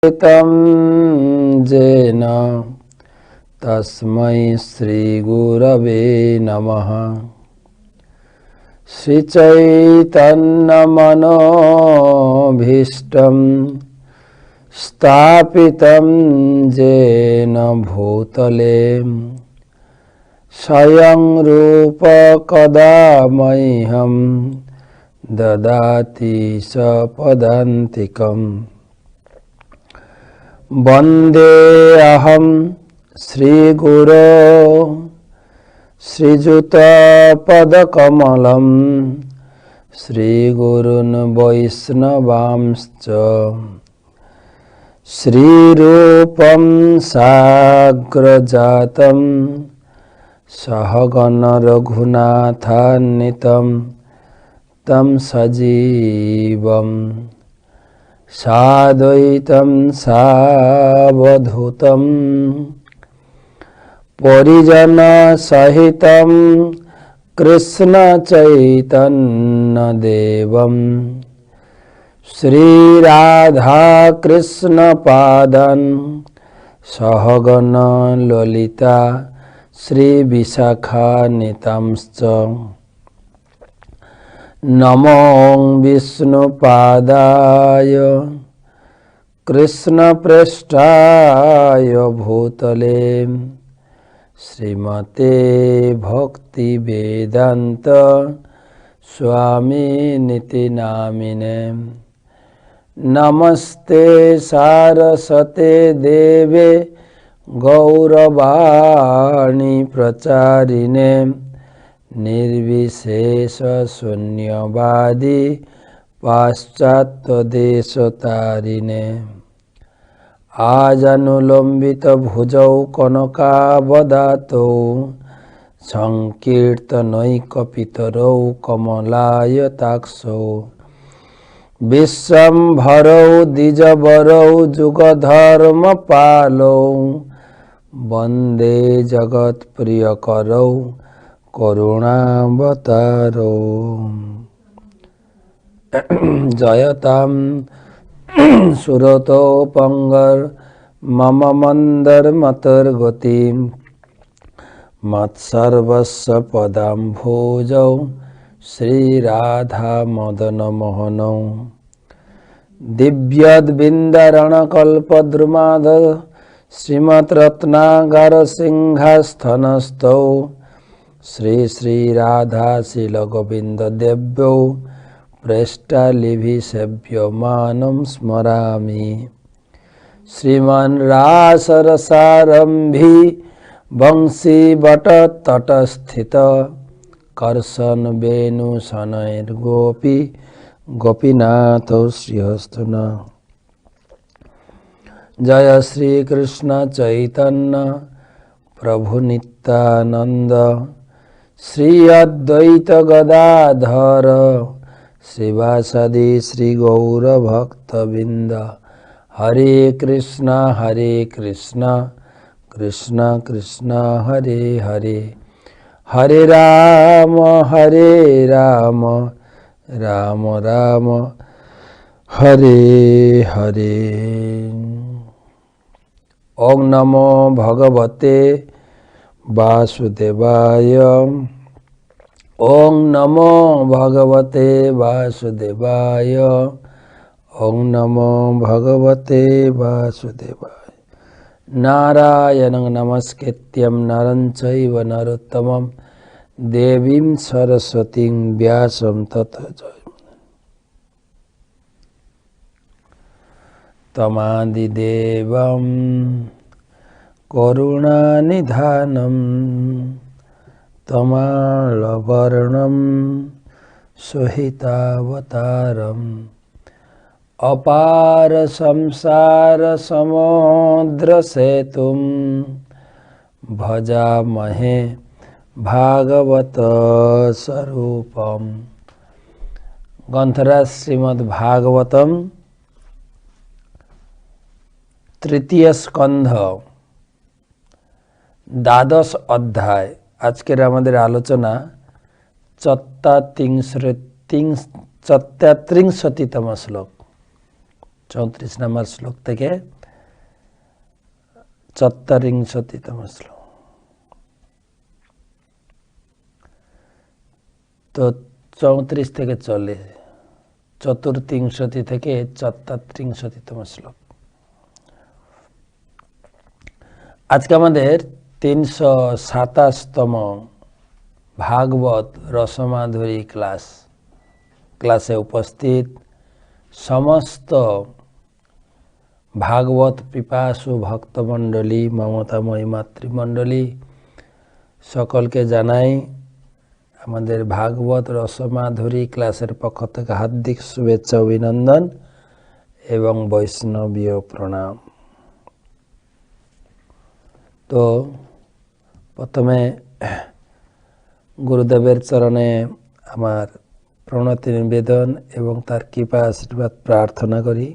तं येन तस्मै श्रीगुरवे नमः। श्रीचैतन्यमनोभीष्टं स्थापितं येन भूतले स्वयं रूप कदा मह्यं ददाति सपदान्तिकम्। वन्देऽहं श्रीगुरो श्रीयुतपदकमलं श्रीगुरून् वैष्णवांश्च श्रीरूपं साग्रजातं सहगण रघुनाथान्वितं तं सजीवं साद्वैतं सावधूतं परिजन सहितं कृष्ण चैतन्य देवं श्री राधा कृष्ण पादं सहगण ललिता श्री विशाखान्वितांश्च। नमो विष्णुपादाय कृष्णप्रेष्ठाय भूतले श्रीमते भक्तिवेदांत स्वामिनिति नामिने। नमस्ते सारस्वते देवे गौरवाणी प्रचारिणे निर्विशेष शून्यवादी पाश्चात्यदेशतारिणे। आजानुलंबित भुजौ कनकावदातौ संकीर्तनैकपितरौ कमलायताक्षौ विश्वम्भरौ द्विजवरौ जुगधर्मपालौ वन्दे जगत्प्रियकरौ करुणावतारो। जयतां सुरतोपंगर मम मंदर मतर्गति मत्सर्वस्व पदाम्भोजौ श्रीराधा मदन मोहनौ। दिव्यद्बिन्दरणकल्पद्रुमाद श्रीमद्रत्नागार सिंहास्थनस्थौ श्री श्री राधा शील गोविंद देव्यौ प्रेष्ठालिभि सेव्यमानं स्मरामि। श्रीमन् रासरसारम्भी वंशीवट तटस्थित कर्षण वेणु शनैर्गोपी गोपीनाथौ श्रीहस्तुना। जय श्री कृष्ण चैतन्य प्रभु नित्यानंद श्री अद्वैत गदाधर श्रीवासदि श्री गौर भक्तबिंद। हरे कृष्णा कृष्ण कृष्ण हरे हरे, हरे राम राम राम हरे हरे। ओम नमो भगवते वासुदेवाय। ओम नमो भगवते वासुदेवाय। ओम नमो भगवते वासुदेवाय। नारायणं नमस्कृत्यं नरं चैव नरोत्तमं देवीं सरस्वतीं व्यासं ततो जयमुदीरये। तमादिदेवं करुणानिधानं तमालवर्णं सुहितावतारम् अपार संसार समुद्र सेतुं भजामहे भागवत स्वरूपम। ग्रंथराज श्रीमद् भागवतम तृतीय स्कंध द्वादश अध्याय। আজকের আমাদের আলোচনা 34তম শ্লোক। 34 নম্বর শ্লোক থেকে ৪৪তম শ্লোক। তো 34 থেকে 40, ৪৩ থেকে ৪৪তম শ্লোক। আজকে আমাদের ৩২৭তম ভাগবত রসমাধুরী ক্লাসে উপস্থিত সমস্ত ভাগবত পিপাসু ভক্তমণ্ডলী, মমতাময়ী মাতৃমণ্ডলী সকলকে জানাই আমাদের ভাগবত রসমাধুরী ক্লাসের পক্ষ থেকে হার্দিক শুভেচ্ছা, অভিনন্দন এবং বৈষ্ণবীয় প্রণাম। তো প্রথমে গুরুদেবের চরণে আমার প্রণতি নিবেদন এবং তার কৃপা আশীর্বাদ প্রার্থনা করি।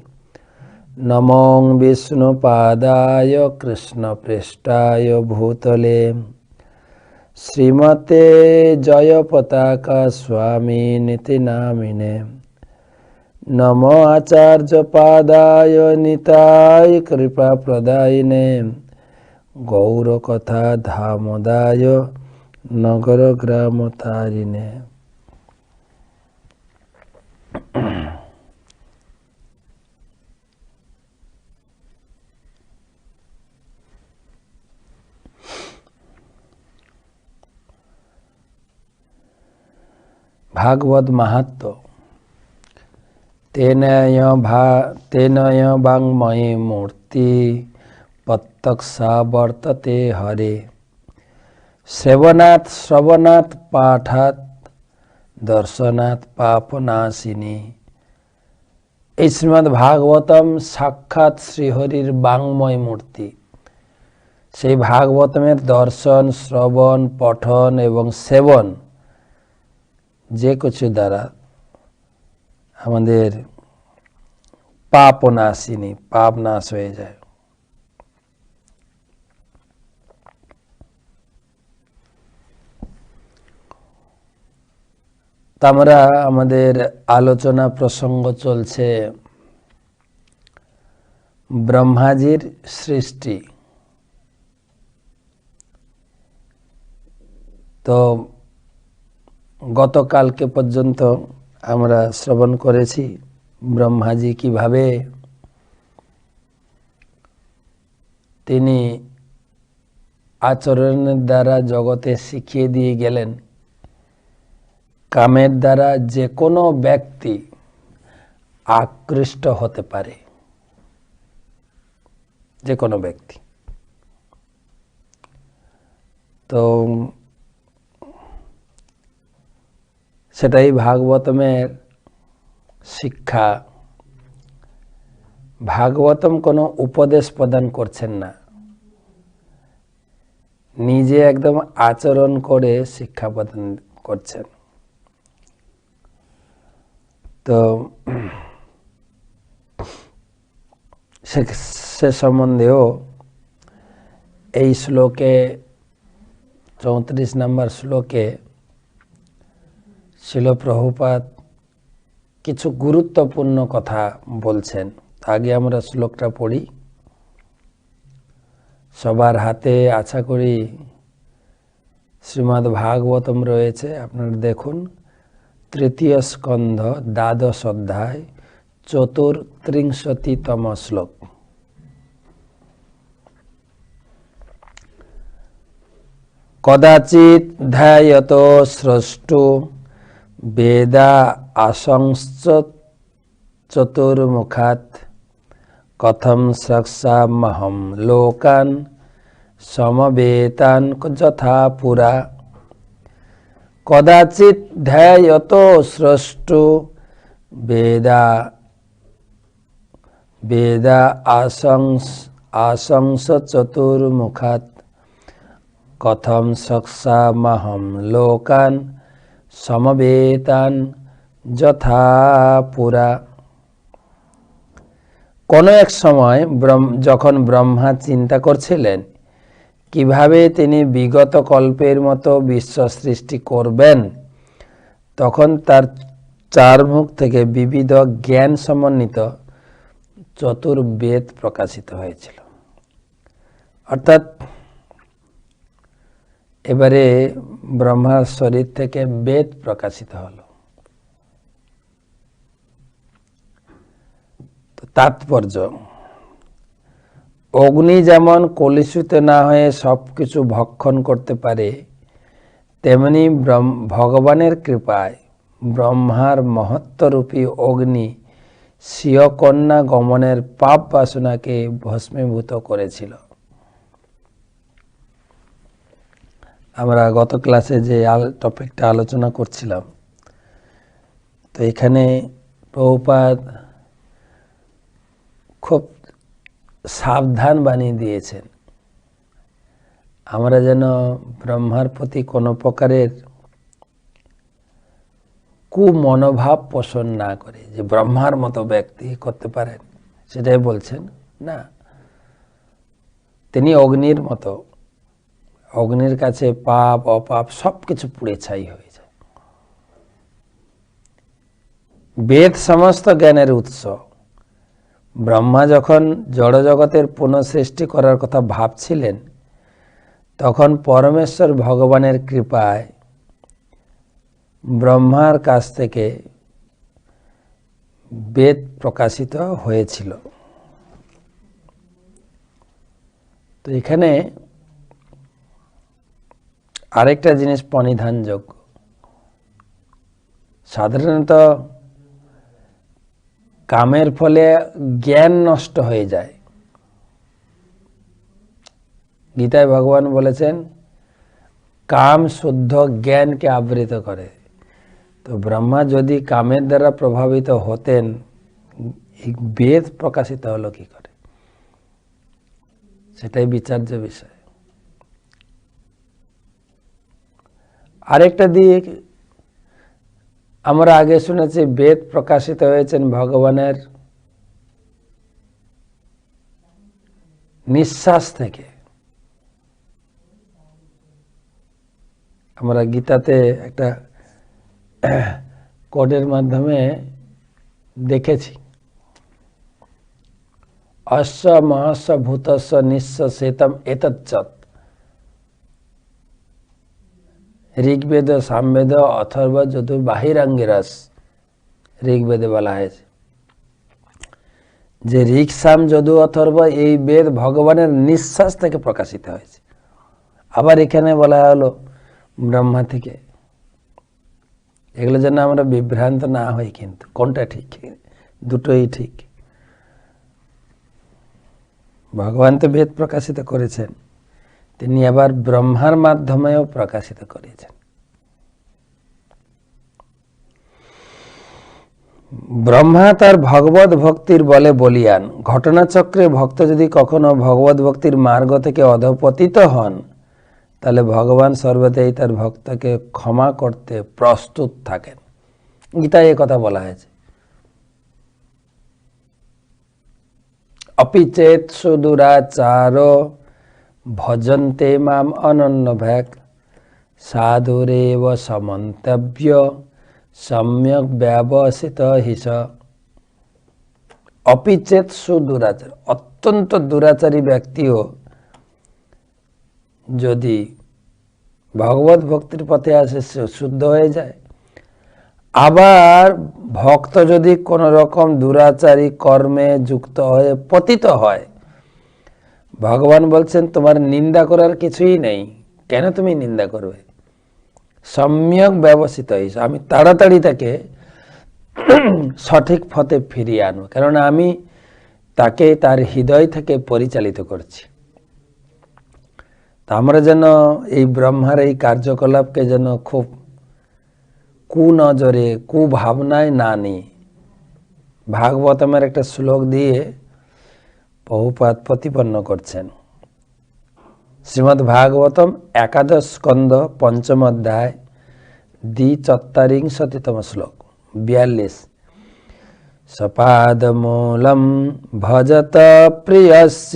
নমঃ বিষ্ণুপাদায় কৃষ্ণপৃষ্ঠায় ভূতলে শ্রীমতে জয়পতাকা স্বামিনীতি নামিনে। নমো আচার্যপাদায় নিতাই কৃপাপ্রদায়িনে গৌরকথা ধামদায় নগর গ্রাম তারিণে। ভাগবত মাহাত্ম্য। তেনয় বাংময়ী মূর্তি প্রত্যক্ষা বর্ততে হরে। শ্রবণাৎ পাঠাৎ দর্শনাৎ পাপনাশিনী। এই শ্রীমদ্ ভাগবতম সাক্ষাৎ শ্রীহরির বাংময় মূর্তি। সেই ভাগবতমের দর্শন, শ্রবণ, পঠন এবং সেবন যে কিছু দ্বারা আমাদের পাপনাশিনী, পাপ নাশ হয়ে যায়। আমরা আমাদের আলোচনা প্রসঙ্গ চলছে ব্রহ্মাজির সৃষ্টি। তো গতকালকে পর্যন্ত আমরা শ্রবণ করেছি ব্রহ্মাজি কিভাবে তিনি আচরণের দ্বারা জগতে শিখিয়ে দিয়ে গেলেন কামের দ্বারা যে কোনো ব্যক্তি আকৃষ্ট হতে পারে, যে কোনো ব্যক্তি। তো সেটাই ভাগবতমের শিক্ষা। ভাগবতম কোনো উপদেশ প্রদান করছেন না, নিজে একদম আচরণ করে শিক্ষা প্রদান করছেন। তো সে সম্বন্ধেও এই শ্লোকে 34 নম্বর শ্লোকে শিল প্রভুপাদ কিছু গুরুত্বপূর্ণ কথা বলছেন। আগে আমরা শ্লোকটা পড়ি। সবার হাতে আশা করি শ্রীমদ্ ভাগবতম রয়েছে। আপনারা দেখুন, 3য় স্কন্ধ দ্বাদশ অধ্যায় 34তম শ্লোক। কদাচিৎ ধ্যায়ত স্রষ্টু বেদা আসংশ্চ চতুর্মুখাৎ কথম স্রক্সামহম লোকান সমবেতান যথা পুরা। কদাচিৎ ধ্যায়ত স্রষ্টু বেদা আসংস চতুর্মুখাৎ কথম স্রক্সামহম লোকান সমবেতান যথা পুরা। কোনো এক সময় যখন ব্রহ্মা চিন্তা করছিলেন কিভাবে তিনি বিগত কল্পের মতো বিশ্ব সৃষ্টি করবেন, তখন তার চার মুখ থেকে বিবিধ জ্ঞান সমন্বিত চতুর্বেদ প্রকাশিত হয়েছিল। অর্থাৎ এবারে ব্রহ্মার শরীর থেকে বেদ প্রকাশিত হলো। তাৎপর্য, অগ্নি যেমন কলুষিত না হয়ে সবকিছু ভক্ষণ করতে পারে, তেমনি ভগবানের কৃপায় ব্রহ্মার মহত্বরূপী অগ্নি স্বীয় কন্যা গমনের পাপ বাসনাকে ভস্মীভূত করেছিল। আমরা গত ক্লাসে যে টপিকটা আলোচনা করছিলাম, তো এখানে প্রভুপাদ খুব সাবধান বানিয়ে দিয়েছেন আমরা যেন ব্রহ্মার প্রতি কোনো প্রকারের কুমনোভাব পোষণ না করি, যে ব্রহ্মার মতো ব্যক্তি করতে পারেন, সেটাই বলছেন না। তিনি অগ্নির মতো, অগ্নির কাছে পাপ অপাপ সবকিছু পুড়ে ছাই হয়ে যায়। বেদ সমস্ত জ্ঞানের উৎস। ব্রহ্মা যখন জড়জগতের পুনঃসৃষ্টি করার কথা ভাবছিলেন, তখন পরমেশ্বর ভগবানের কৃপায় ব্রহ্মার কাছ থেকে বেদ প্রকাশিত হয়েছিল। তো এখানে আরেকটা জিনিস পরিধানযোগ্য, সাধারণত কামের ফলে জ্ঞান নষ্ট হয়ে যায়। গীতায় ভগবান বলেছেন কাম শুদ্ধ জ্ঞানকে আবৃত করে। তো ব্রহ্মা যদি কামের দ্বারা প্রভাবিত হতেন, বেদ প্রকাশিত হলো কি করে, সেটাই বিচার্য বিষয়। আরেকটা দিক আমরা আগে শুনেছি, বেদ প্রকাশিত হয়েছেন ভগবানের নিঃশ্বাস থেকে। আমরা গীতাতে একটা কোডের মাধ্যমে দেখেছি, অশ্ব মহস্য ভূতস্ব নিঃশ্বাসেতম এতচ্চত। ঋগ্বেদ, সামবেদ, অথর্ব, যজুর, বাহিরাঙ্গিরস ঋগ্বেদে বলা হয়েছে যে ঋগ, সাম, যজু, অথর্ব এই বেদ ভগবানের নিঃশ্বাস থেকে প্রকাশিত হয়েছে। আবার এখানে বলা হলো ব্রহ্মা থেকে। এগুলো যেন আমরা বিভ্রান্ত না হই, কিন্তু কোনটা ঠিক, দুটোই ঠিক। ভগবান তো বেদ প্রকাশিত করেছেন, তিনি আবার ব্রহ্মার মাধ্যমেও প্রকাশিত করেছেন। ব্রহ্মা তার ভগবত ভক্তির বলে বলিয়ান। ঘটনাচক্রে ভক্ত যদি কখনো ভগবত ভক্তির মার্গ থেকে অধঃপতিত হন, তাহলে ভগবান সর্বদাই তার ভক্তকে ক্ষমা করতে প্রস্তুত থাকেন। গীতায় এ কথা বলা হয়েছে। অপি চেত সুদুরাচার ভজন্তে মাম অনন্যভাগ সাধুরেব সমন্তব্য সম্যক ব্যবসিত হিস। অপি চেত সুদুরাচার, অত্যন্ত দুরাচারী ব্যক্তিও যদি ভগবত ভক্তির পথে আসে, সে শুদ্ধ হয়ে যায়। আবার ভক্ত যদি কোন রকম দুরাচারী কর্মে যুক্ত হয়ে পতিত হয়, ভগবান বলছেন তোমার নিন্দা করার কিছুই নেই, কেন তুমি নিন্দা করবে? সম্যক ব্যবস্থিত হইস, আমি তাড়াতাড়ি তাকে সঠিক পথে ফিরিয়ে আনবো, কেননা আমি তাকে তার হৃদয় থেকে পরিচালিত করছি। তা আমরা যেন এই ব্রহ্মার এই কার্যকলাপকে যেন খুব কুনজরে, কুভাবনায় না নিই। ভাগবতমের একটা শ্লোক দিয়ে প্রভুপাদ প্রতিপন্ন করছেন। শ্রীমদ্ ভাগবতম একাদশ স্কন্ধ পঞ্চম অধ্যায় ৪৪তম শ্লোক ৪২। সপাদমূলম ভজত প্রিয়স্য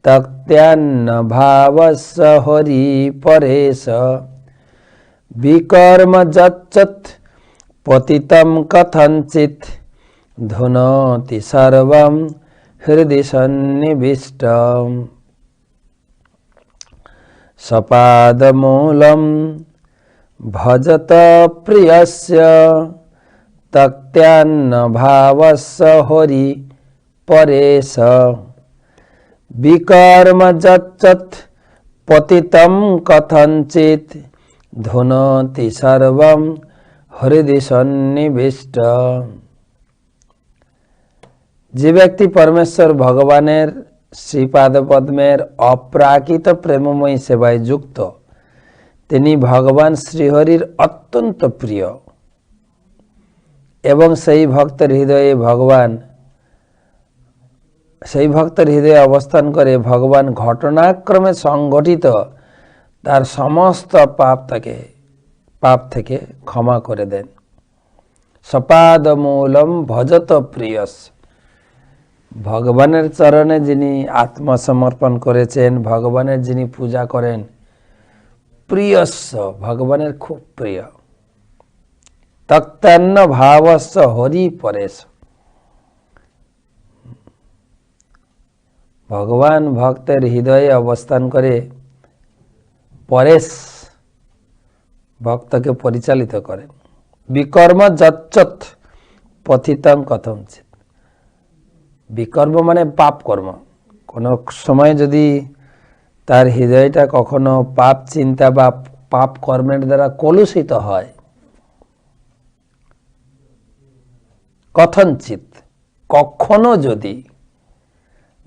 তক্ত্যান্ন ভাবস্য হরি পরেশ বিকর্ম যচ্চত পতিতম কথঞ্চিত ধুনোতি সর্বম হৃদি সন্নিবিষ্টম সপাদমূলম ভজত প্রিয়স্য তক্ত্যান্ন ভাবস্য হরি পরেশ বিকর্ম যচ্চত পতিতম কথঞ্চিত ধুনোতি সর্বম হৃদি সন্নিবিষ্ট। যে ব্যক্তি পরমেশ্বর ভগবানের শ্রীপাদ পদ্মের অপ্রাকৃত প্রেমময়ী সেবায় যুক্ত, তিনি ভগবান শ্রীহরির অত্যন্ত প্রিয় এবং সেই ভক্তের হৃদয়ে অবস্থান করে ভগবান ঘটনাক্রমে সংঘটিত তার সমস্ত পাপ থেকে ক্ষমা করে দেন। সপাদমূলম ভজত প্রিয়স, ভগবানের চরণে যিনি আত্মসমর্পণ করেছেন, ভগবানের যিনি পূজা করেন, প্রিয়স্য, ভগবানের খুব প্রিয়। তক্তান্ন ভাবস্য হরি পরেশ, ভগবান ভক্তের হৃদয়ে অবস্থান করে পরেশ ভক্তকে পরিচালিত করেন। বিকর্ম যচ্চত পতিতং কথঞ্চিত, বিকর্ম মানে পাপ কর্ম। কোনো সময় যদি তার হৃদয়টা কখনো পাপ চিন্তা বা পাপ কর্মের দ্বারা কলুষিত হয়, কথঞ্চিত কখনো যদি,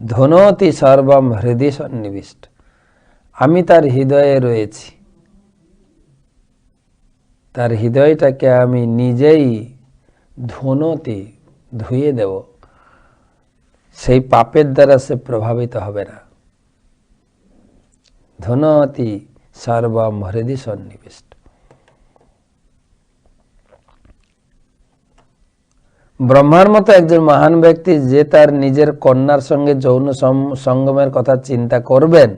ধুনোতি সর্বম হৃদি সন্নিবিষ্ট, আমি তার হৃদয়ে রয়েছি, তার হৃদয়টাকে আমি নিজেই ধুয়ে দেব, সেই পাপের দ্বারা সে প্রভাবিত হবে না। ধুনোতি সর্বম হৃদি সন্নিবিষ্ট। ব্রহ্মার মতো একজন মহান ব্যক্তি যে তার নিজের কন্যার সঙ্গে যৌন সঙ্গমের কথা চিন্তা করবেন,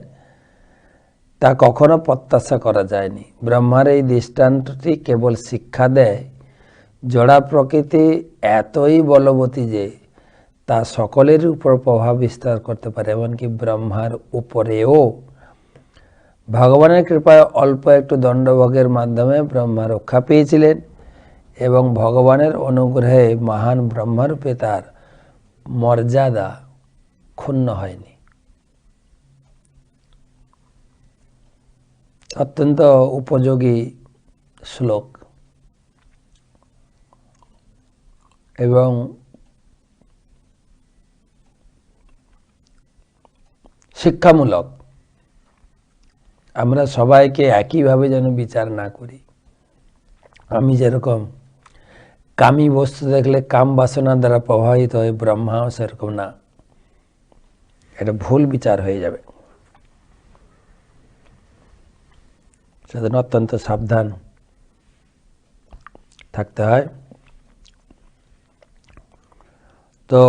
তা কখনো প্রত্যাশা করা যায়নি। ব্রহ্মার এই দৃষ্টান্তটি কেবল শিক্ষা দেয়, জড়া প্রকৃতি এতই বলবতী যে তা সকলের উপর প্রভাব বিস্তার করতে পারে, এমনকি ব্রহ্মার উপরেও। ভগবানের কৃপায় অল্প একটু দণ্ডভোগের মাধ্যমে ব্রহ্মা রক্ষা পেয়েছিলেন এবং ভগবানের অনুগ্রহে মহান ব্রহ্মরূপে তার মর্যাদা ক্ষুণ্ণ হয়নি। অত্যন্ত উপযোগী শ্লোক এবং শিক্ষামূলক। আমরা সবাইকে একইভাবে যেন বিচার না করি। আমি যেরকম কামী বস্তু দেখলে কাম বাসনা দ্বারা প্রভাবিত হয়ে, ব্রহ্মাও সেরকম না। এটা ভুল বিচার হয়ে যাবে। সেজন্য অত্যন্ত সাবধান থাকতে হয়। তো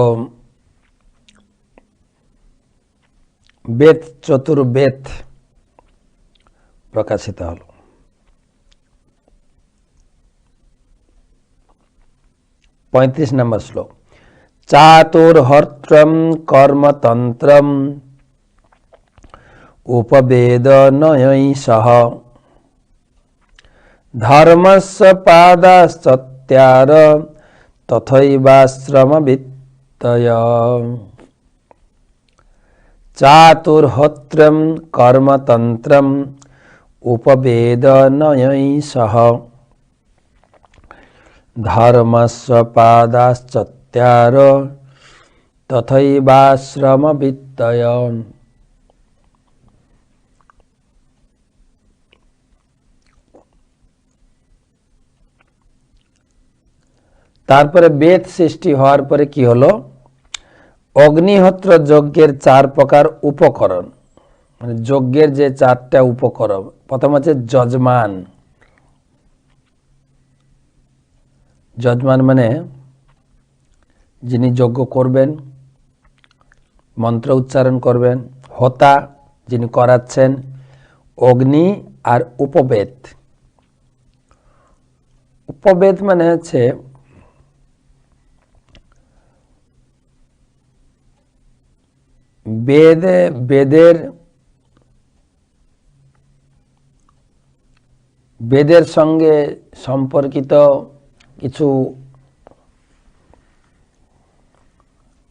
বেদ, চতুর্বেদ প্রকাশিত হল। 35 নম্বর শ্লোক। চাতুর্হর্ত্রম কর্মতন্ত্রম উপবেদনয়ৈঃ ধর্মস্য পাদাশ্চত্যার তথৈবাশ্রমবিত্তয়। চাতুর্হোত্রম কর্মতন্ত্রম উপবেদনয়ৈঃ ধর্মস্য পাদাশ্চত্যার তথৈবাশ্রমবিত্তয়। তারপরে বেদ সৃষ্টি হওয়ার পরে কি হলো? অগ্নিহোত্র যজ্ঞের 4 প্রকার উপকরণ, মানে যজ্ঞের যে 4টা উপকরণ। প্রথম হচ্ছে যজমান। যজমান মানে যিনি যজ্ঞ করবেন, মন্ত্র উচ্চারণ করবেন। হোতা, যিনি করাচ্ছেন। অগ্নি আর উপবেদ। উপবেদ মানে হচ্ছে বেদের সঙ্গে সম্পর্কিত কিছু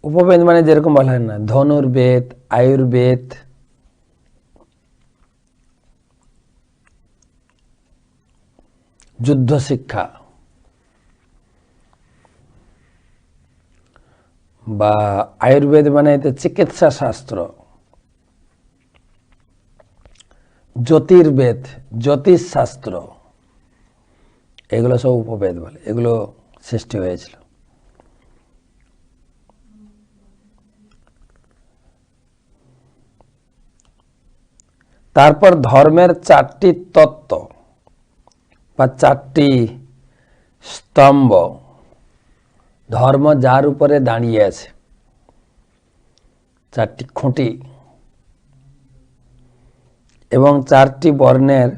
উপবেদ, মানে যেরকম বলা হয় না ধনুর্বেদ, আয়ুর্বেদ, যুদ্ধ শিক্ষা বা আয়ুর্বেদ মানে চিকিৎসা শাস্ত্র, জ্যোতির্বেদ জ্যোতিষ শাস্ত্র, এগুলো সব উপবেদ বলে। এগুলো সৃষ্টি হয়েছিল। তারপর ধর্মের 4টি তত্ত্ব বা 4টি স্তম্ভ, ধর্ম যার উপরে দাঁড়িয়ে আছে, 4টি খুঁটি এবং 4টি বর্ণের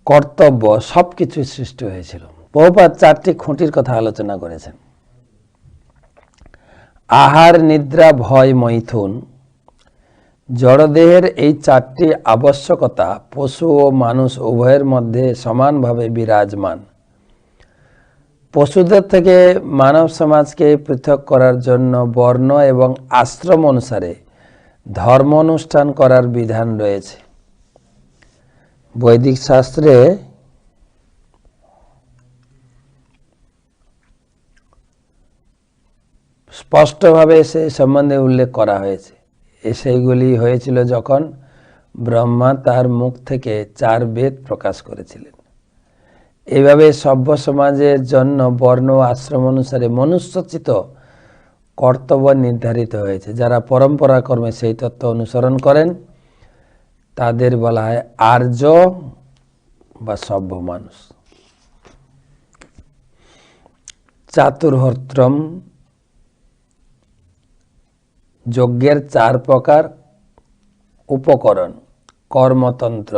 কর্তব্য, সবকিছু সৃষ্টি হয়েছিল। বহুপাত 4টি খুঁটির কথা আলোচনা করেছেন। আহার, নিদ্রা, ভয়, মৈথুন, জড়দেহের এই 4টি আবশ্যকতা পশু ও মানুষ উভয়ের মধ্যে সমানভাবে বিরাজমান। পশুদের থেকে মানব সমাজকে পৃথক করার জন্য বর্ণ এবং আশ্রম অনুসারে ধর্ম অনুষ্ঠান করার বিধান রয়েছে। বৈদিক শাস্ত্রে স্পষ্টভাবে সে সম্বন্ধে উল্লেখ করা হয়েছে। সেইগুলি হয়েছিল যখন ব্রহ্মা তার মুখ থেকে 4 বেদ প্রকাশ করেছিলেন। এইভাবে সভ্য সমাজের জন্য বর্ণ ও আশ্রম অনুসারে মনুষ্যোচিত কর্তব্য নির্ধারিত হয়েছে। যারা পরম্পরা কর্মে সেই তত্ত্ব অনুসরণ করেন তাদের বলা হয় আর্য বা সভ্য মানুষ। চাতুর্হোত্রম, যজ্ঞের 4 প্রকার উপকরণ, কর্মতন্ত্র,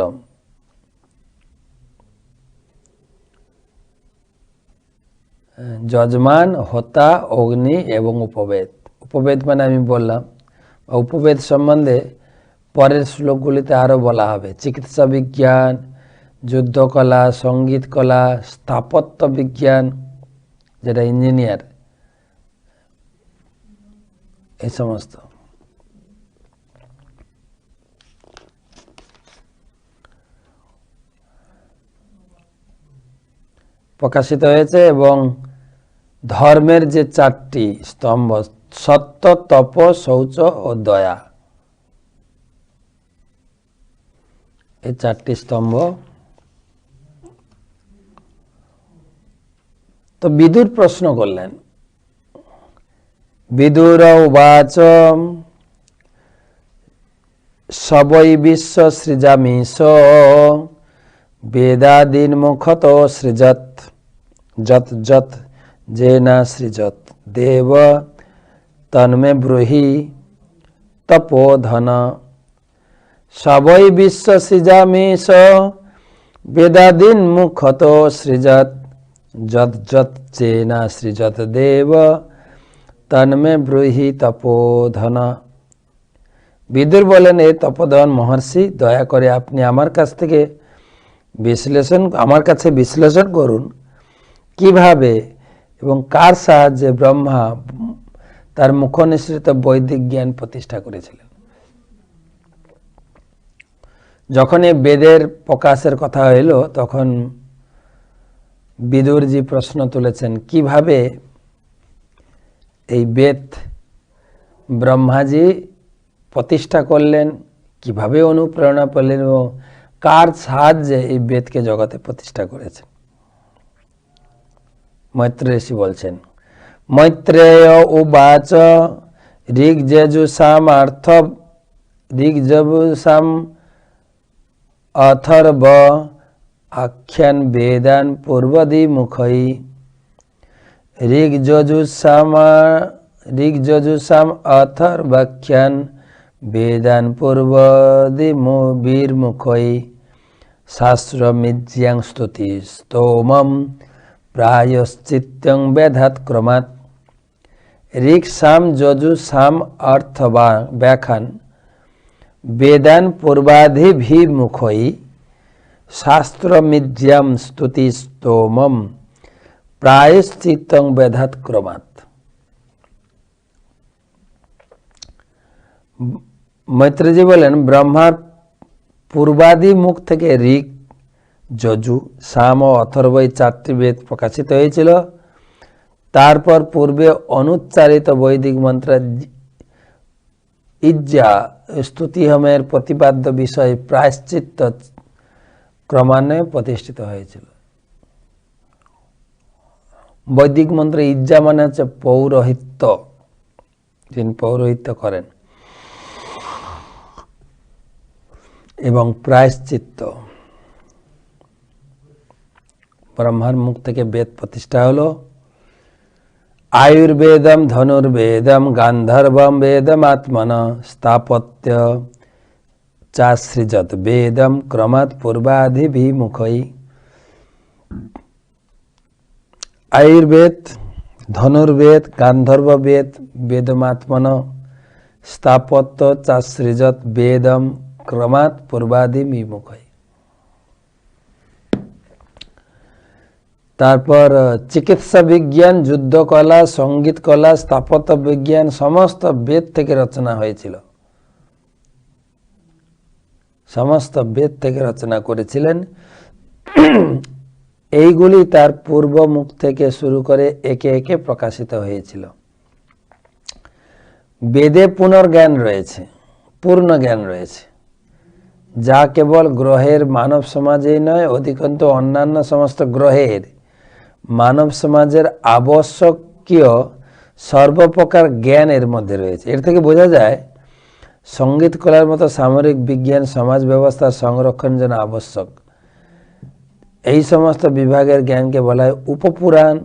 যজমান, হোতা, অগ্নি এবং উপবেদ। উপবেদ মানে আমি বললাম, উপবেদ সম্বন্ধে পরের শ্লোকগুলিতে আরও বলা হবে। চিকিৎসা বিজ্ঞান, যুদ্ধকলা, সঙ্গীত কলা, স্থাপত্য বিজ্ঞান যেটা ইঞ্জিনিয়ার, এই সমস্ত। প্রকাশিত হয়েছে। এবং ধর্মের যে 4টি স্তম্ভ, সত্য, তপ, শৌচ ও দয়া, এই 4টি স্তম্ভ। তো বিদুর প্রশ্ন করলেন। বিদুর উবাচ সবৈ বিশ্ব সৃজামিষ বেদাদীন মুখত সৃজত যত যত যেনা সৃজত দেব তন্মে ব্রূহি তপোধন। সবৈ বিশ্ব সৃজামিষ বেদাদীন মুখত সৃজত যত যত যেনা সৃজত দেব তন্মে ব্রূহি তপোধন। বিদুর বলেন, এ তপোধন মহর্ষি, দয়া করে আপনি আমার কাছে বিশ্লেষণ করুন কিভাবে এবং কার সাহায্যে ব্রহ্মা তার মুখনিসৃত বৈদিক জ্ঞান প্রতিষ্ঠা করেছিলেন। যখন এই বেদের প্রকাশের কথা হইল তখন বিদুরজি প্রশ্ন তুলেছেন, কিভাবে এই বেদ ব্রহ্মাজি প্রতিষ্ঠা করলেন, কিভাবে অনুপ্রেরণা পেলেন এবং কার সাহায্যে এই বেদকে জগতে প্রতিষ্ঠা করেছেন। মৈত্রেয় ঋষি বলছেন, মৈত্রেয় উবাচ ঋগ্যজুষাম অথর্ব আখ্যান বেদান পূর্বদি মুখৈ। ঋগ্যজুষাম অথর্বাখ্যান বেদান পূর্বদি বীর মুখৈ। শাস্ত্রমিজ্যাং স্তুতি স্তোমম প্রায়শ্চিত্যং বেধাৎ ক্রমাৎ। ऋक् साम যজু साम अर्थ व्याख्यान वेदान पूर्वाधिभिमुखई शास्त्रमिद्यम स्तुति स्तोमम प्रायश्चित्तं वेदात क्रमात्। मैत्रेयजी बोलेन ब्रह्मार पूर्वादि मुख থেকে ঋক যজু সাম ও অথর্ব এই চারটি বেদ প্রকাশিত হয়েছিল। তারপর পূর্বে অনুচ্চারিত বৈদিক মন্ত্র ইজ্জা স্তুতি হোমের প্রতিপাদ্য বিষয় প্রায়শ্চিত্ত ক্রমান্বয়ে প্রতিষ্ঠিত হয়েছিল। বৈদিক মন্ত্র ইজ্জা মানে হচ্ছে পৌরোহিত্য, যিনি পৌরোহিত্য করেন, এবং প্রায়শ্চিত্ত। ব্রহ্মার মুখ থেকে বেদ প্রতিষ্ঠা হলো। आयुर्वेदम धनुर्वेदम गांधर्वम वेदम आत्मन स्थापत्य चासृजत वेदम क्रमात् पूर्वाधिभिमुखई। आयुर्वेद, धनुर्वेद, गांधर्व वेद, वेदमात्मन स्थापत्य चासृजत वेदम क्रमात् पूर्वाधिभिमुखई। তারপর চিকিৎসা বিজ্ঞান, যুদ্ধ কলা, সঙ্গীত কলা, স্থাপত্য বিজ্ঞান সমস্ত বেদ থেকে রচনা হয়েছিল, সমস্ত বেদ থেকে রচনা করেছিলেন। এইগুলি তার পূর্ব মুখ থেকে শুরু করে একে একে প্রকাশিত হয়েছিল। বেদে পুনর্জ্ঞান রয়েছে, পূর্ণ জ্ঞান রয়েছে, যা কেবল গ্রহের মানব সমাজেই নয়, অধিকন্তু অন্যান্য সমস্ত গ্রহের মানব সমাজের আবশ্যকীয় সর্বপ্রকার জ্ঞান এর মধ্যে রয়েছে। এর থেকে বোঝা যায় সঙ্গীত কলার মতো সামরিক বিজ্ঞান সমাজ ব্যবস্থার সংরক্ষণ জন্য আবশ্যক। এই সমস্ত বিভাগের জ্ঞানকে বলা হয় উপপুরাণ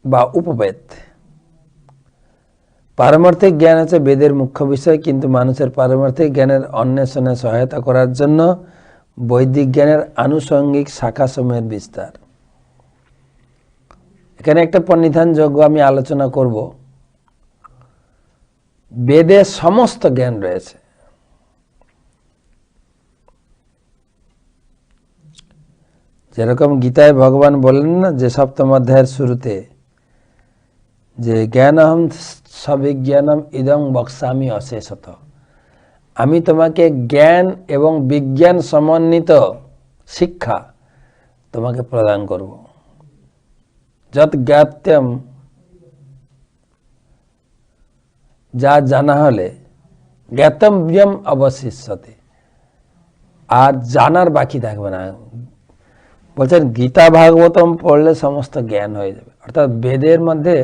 বা উপবেদ। পারমার্থিক জ্ঞান হচ্ছে বেদের মুখ্য বিষয়, কিন্তু মানুষের পারমার্থিক জ্ঞানের অন্বেষণে সহায়তা করার জন্য বৈদিক জ্ঞানের আনুষঙ্গিক শাখাসমূহের বিস্তার। এখানে একটা পরিধানযোগ্য আমি আলোচনা করব। বেদে সমস্ত জ্ঞান রয়েছে। যেরকম গীতায় ভগবান বললেন না যে সপ্তম অধ্যায়ের শুরুতে, যে জ্ঞানহম সবিজ্ঞানম ইদং বক্সামি অশেষত, আমি তোমাকে জ্ঞান এবং বিজ্ঞান সমন্বিত শিক্ষা তোমাকে প্রদান করব। যত জ্ঞাত্যম, যা জানা হলে, জ্ঞাতব্যম অবশিষ্যতে, আর জানার বাকি থাকবে না। বলছেন গীতা ভাগবতম পড়লে সমস্ত জ্ঞান হয়ে যাবে। অর্থাৎ বেদের মধ্যে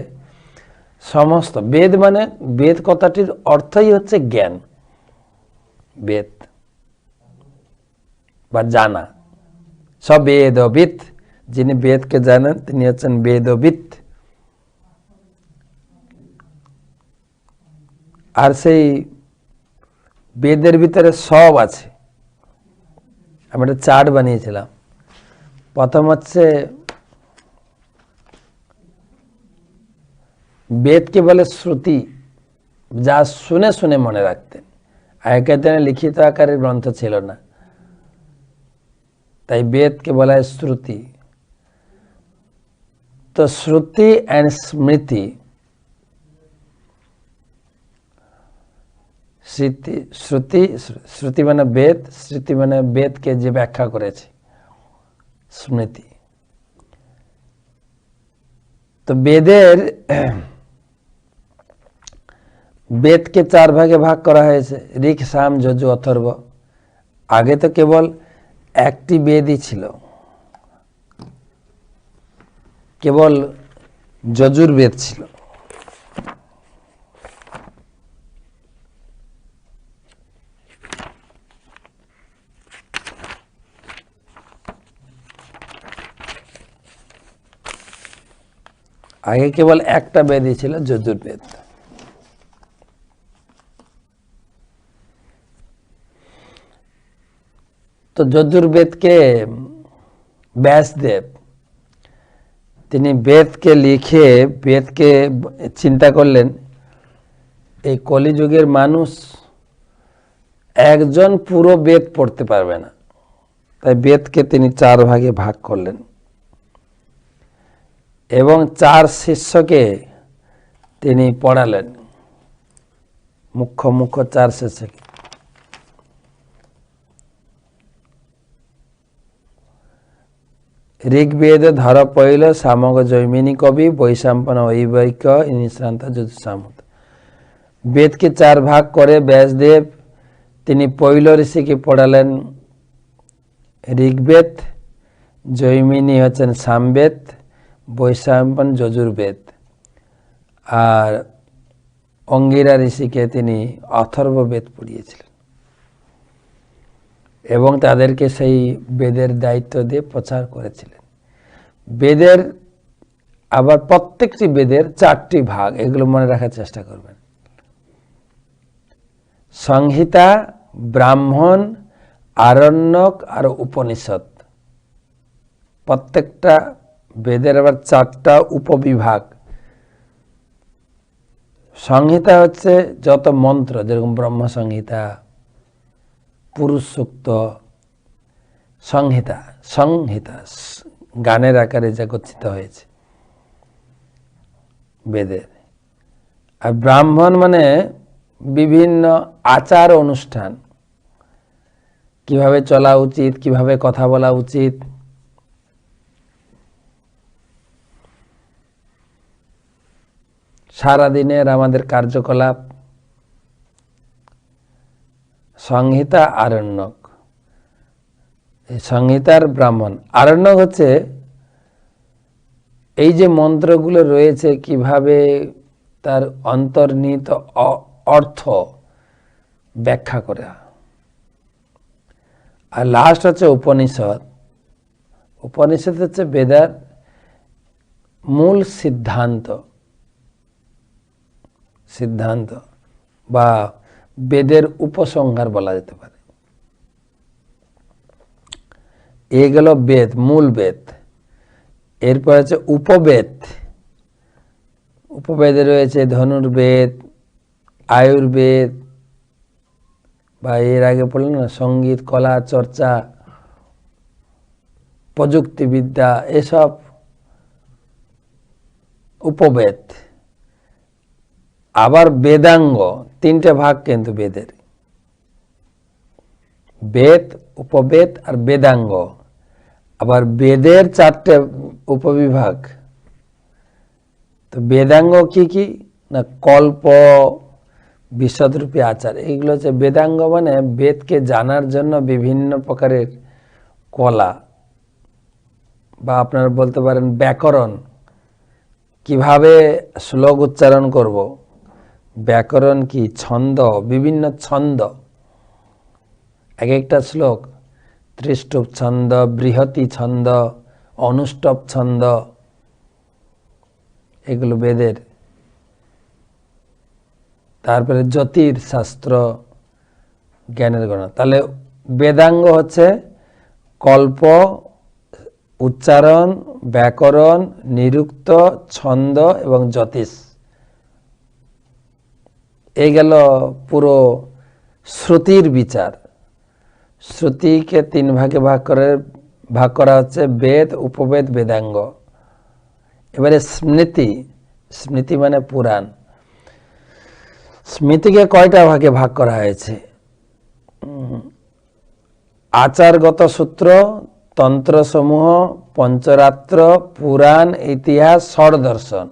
সমস্ত, বেদ মানে বেদ কথাটির অর্থই হচ্ছে জ্ঞান, বেদ বা জানা। সবেদবিদ, যিনি বেদকে জানেন তিনি হচ্ছেন বেদবিদ। আর সেই বেদের ভিতরে সব আছে। আমি একটা চার্ট বানিয়েছিলাম। প্রথম হচ্ছে বেদকে বলে শ্রুতি, যা শুনে শুনে মনে রাখতেন। আগেকার দিনে লিখিত আকারের গ্রন্থ ছিল না, তাই বেদকে বলা হয় শ্রুতি। তো শ্রুতি অ্যান্ড স্মৃতি, শ্রুতি শ্রুতি মানে বেদ, স্মৃতি মানে বেদকে যে ব্যাখ্যা করেছে, স্মৃতি। তো বেদের বেদকে চার ভাগে ভাগ করা হয়েছে, ঋক সাম যজু অথর্ব। আগে তো কেবল একটি বেদই ছিল, কেবল যজুর্বেদ ছিল। আগে কেবল একটা বেদই ছিল, যজুর্বেদ। তো যজুর্বেদকে ব্যাসদেব তিনি বেদকে লিখে বেদকে চিন্তা করলেন এই কলিযুগের মানুষ একজন পুরো বেদ পড়তে পারবে না, তাই বেদকে তিনি 4 ভাগে ভাগ করলেন এবং 4 শিষ্যকে তিনি পড়ালেন, মুখ্য 4 শিষ্যকে। ঋগ্বেদ ধর পৈল সামগ জৈমিনী কবি বৈশাম্পন ঐবৈক্য নিঃশ্রান্ত যজুসামুত। বেদকে 4 ভাগ করে ব্যাসদেব তিনি পৈল ঋষিকে পড়ালেন ঋগ্বেদ, জৈমিনী হচ্ছেন সামবেদ, বৈশাম্পন যজুর্বেদ, আর অঙ্গিরা ঋষিকে তিনি অথর্ববেদ পড়িয়েছিলেন এবং তাদেরকে সেই বেদের দায়িত্ব দিয়ে প্রচার করেছিলেন। বেদের আবার প্রত্যেকটি বেদের 4টি ভাগ, এগুলো মনে রাখার চেষ্টা করবেন। সংহিতা, ব্রাহ্মণ, আরণ্যক আর উপনিষদ। প্রত্যেকটা বেদের আবার 4টা উপবিভাগ। সংহিতা হচ্ছে যত মন্ত্র, যেরকম ব্রহ্ম সংহিতা, পুরুষ সূক্ত, সংহিতা গানের আকারে যা গচ্ছিত হয়েছে বেদের। আর ব্রাহ্মণ মানে বিভিন্ন আচার অনুষ্ঠান, কিভাবে চলা উচিত, কিভাবে কথা বলা উচিত, সারাদিনের আমাদের কার্যকলাপ। সংহিতা, আরণ্যক। এই সংহিতার ব্রাহ্মণ। আরণ্যক হচ্ছে এই যে মন্ত্রগুলো রয়েছে কিভাবে তার অন্তর্নিহিত অর্থ ব্যাখ্যা করা। আর লাস্ট হচ্ছে উপনিষদ। উপনিষদ হচ্ছে বেদার মূল সিদ্ধান্ত বা বেদের উপসংহার বলা যেতে পারে। এই গেল বেদ, মূল বেদ। এরপর আছে উপবেদ। উপবেদে রয়েছে ধনুর্বেদ, আয়ুর্বেদ, বা এর আগে বললেন না সঙ্গীত, কলা, চর্চা, প্রযুক্তিবিদ্যা, এসব উপবেদ। আবার বেদাঙ্গ, 3টে ভাগ কিন্তু বেদের, বেদ, উপবেদ আর বেদাঙ্গ। আবার বেদের 4টে উপবিভাগ। তো বেদাঙ্গ কি কি না, কল্প, বিশদরূপী আচার, এইগুলো হচ্ছে বেদাঙ্গ। মানে বেদকে জানার জন্য বিভিন্ন প্রকারের কলা, বা আপনারা বলতে পারেন ব্যাকরণ, কিভাবে শ্লোক উচ্চারণ করব, ব্যাকরণ কি, ছন্দ, বিভিন্ন ছন্দ, এক একটা শ্লোক, ত্রিষ্টুপ ছন্দ, বৃহতি ছন্দ, অনুষ্টপ ছন্দ, এগুলো বেদের। তারপরে জ্যোতির্শাস্ত্র, জ্ঞানের গণনা। তাহলে বেদাঙ্গ হচ্ছে কল্প, উচ্চারণ, ব্যাকরণ, নিরুক্ত, ছন্দ এবং জ্যোতিষ। এই গেল পুরো শ্রুতির বিচার। শ্রুতিকে 3 ভাগে ভাগ করা হচ্ছে বেদ, উপবেদ, বেদাঙ্গ। এবারে স্মৃতি মানে পুরাণ। স্মৃতিকে কয়টা ভাগে ভাগ করা হয়েছে? আচারগত সূত্র, তন্ত্রসমূহ, পঞ্চরাত্র, পুরাণ, ইতিহাস, ষড়দর্শন।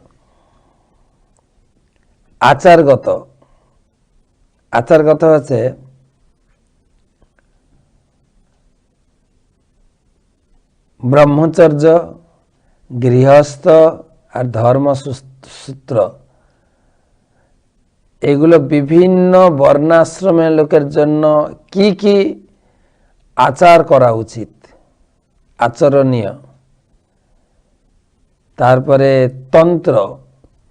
আচারগত হচ্ছে ব্রহ্মচর্য, গৃহস্থ আর ধর্মসূত্র। এগুলো বিভিন্ন বর্ণাশ্রমের লোকের জন্য কি কি আচার করা উচিত, আচরণীয়। তারপরে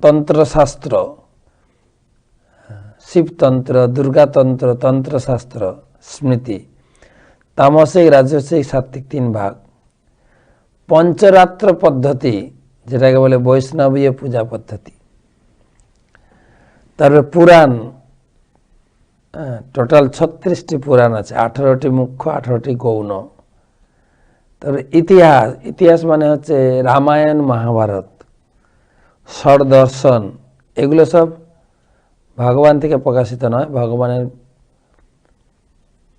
তন্ত্রশাস্ত্র, শিবতন্ত্র, দুর্গাতন্ত্র, তন্ত্রশাস্ত্র, স্মৃতি। তামসিক, রাজসিক, সাত্ত্বিক 3 ভাগ। পঞ্চরাত্র পদ্ধতি, যেটাকে বলে বৈষ্ণবীয় পূজা পদ্ধতি। তারপরে পুরাণ, টোটাল 36টি পুরাণ আছে, 18টি মুখ্য, 18টি গৌণ। তারপরে ইতিহাস, ইতিহাস মানে হচ্ছে রামায়ণ, মহাভারত, ষড়দর্শন, এগুলো সব ভগবান থেকে প্রকাশিত নয়, ভগবানের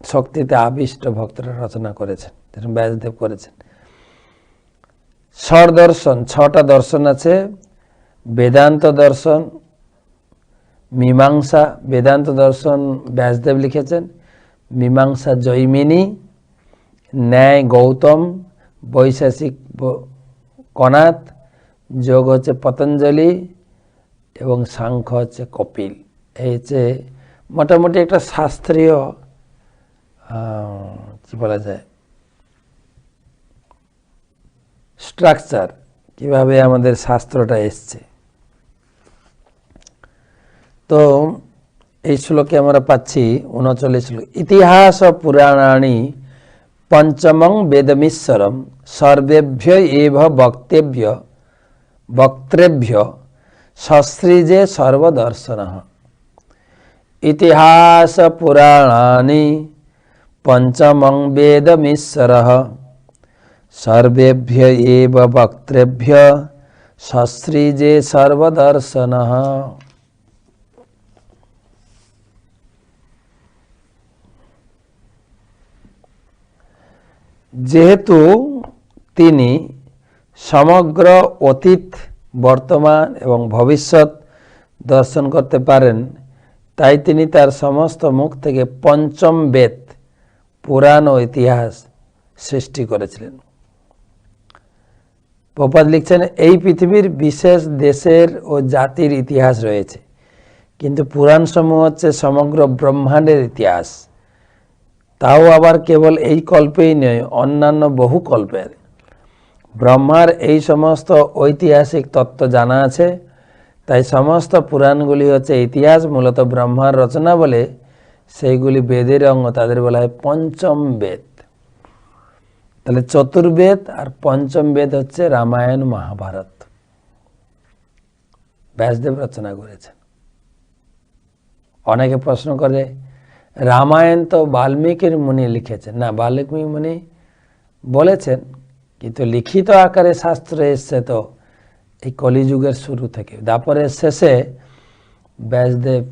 শক্তিতে আবিষ্ট ভক্তরা রচনা করেছেন, যেরকম ব্যাসদেব করেছেন। ষড়দর্শন, 6টা দর্শন আছে, বেদান্ত দর্শন, মীমাংসা, বেদান্ত দর্শন ব্যাসদেব লিখেছেন, মীমাংসা জৈমিনী, ন্যায় গৌতম, বৈশেষিক কনাথ, যোগ হচ্ছে পতঞ্জলি এবং সাংখ্য হচ্ছে কপিল। এই হচ্ছে মোটামুটি একটা শাস্ত্রীয় কি বলা যায় স্ট্রাকচার, কিভাবে আমাদের শাস্ত্রটা এসছে। তো এই শ্লোকে আমরা পাচ্ছি 39 শ্লোক, ইতিহাস পুরাণানি পঞ্চমং বেদমীশ্বরম সর্বেভ্য এভ বক্তৃভ্য সসৃজে সর্বদর্শনঃ। ইতিহাস পুরাণানি পঞ্চমং বেদমীশ্বরঃ সর্বেভ্য এব বক্তৃভ্য সসৃজে সর্বদর্শনঃ। যেহেতু তিনি সমগ্র অতীত, বর্তমান এবং ভবিষ্যৎ দর্শন করতে পারেন, তাই তিনি তার সমস্ত মুখ থেকে পঞ্চম বেদ, পুরাণ ও ইতিহাস সৃষ্টি করেছিলেন। প্রপাত লিখছেন, এই পৃথিবীর বিশেষ দেশের ও জাতির ইতিহাস রয়েছে, কিন্তু পুরাণ সমূহ হচ্ছে সমগ্র ব্রহ্মাণ্ডের ইতিহাস, তাও আবার কেবল এই কল্পেই নয়, অন্যান্য বহু কল্পের। ব্রহ্মার এই সমস্ত ঐতিহাসিক তত্ত্ব জানা আছে, তাই সমস্ত পুরাণগুলি হচ্ছে ইতিহাস, মূলত ব্রহ্মার রচনা বলে সেইগুলি বেদের অঙ্গ, তাদের বলা হয় পঞ্চম বেদ। তাহলে চতুর্বেদ আর পঞ্চম বেদ হচ্ছে রামায়ণ, মহাভারত, ব্যাসদেব রচনা করেছেন। অনেকে প্রশ্ন করে, রামায়ণ তো বাল্মীকির মুনি লিখেছেন। না, বাল্মীকি মুনি বলেছেন, কিন্তু লিখিত আকারে শাস্ত্র এসছে তো এই কলিযুগের শুরু থেকে, দ্বাপরের শেষে ব্যাসদেব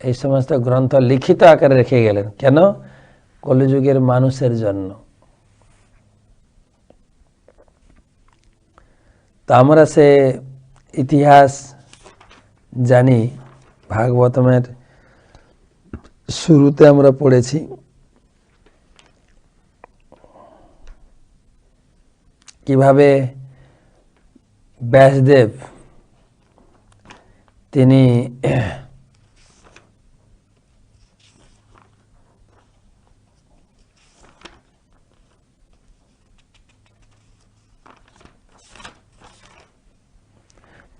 এই সমস্ত গ্রন্থ লিখিত আকারে রেখে গেলেন। কেন? কলিযুগের মানুষের জন্য। তো আমরা সে ইতিহাস জানি, ভাগবতমের শুরুতে আমরা পড়েছি কিভাবে ব্যাসদেব তিনি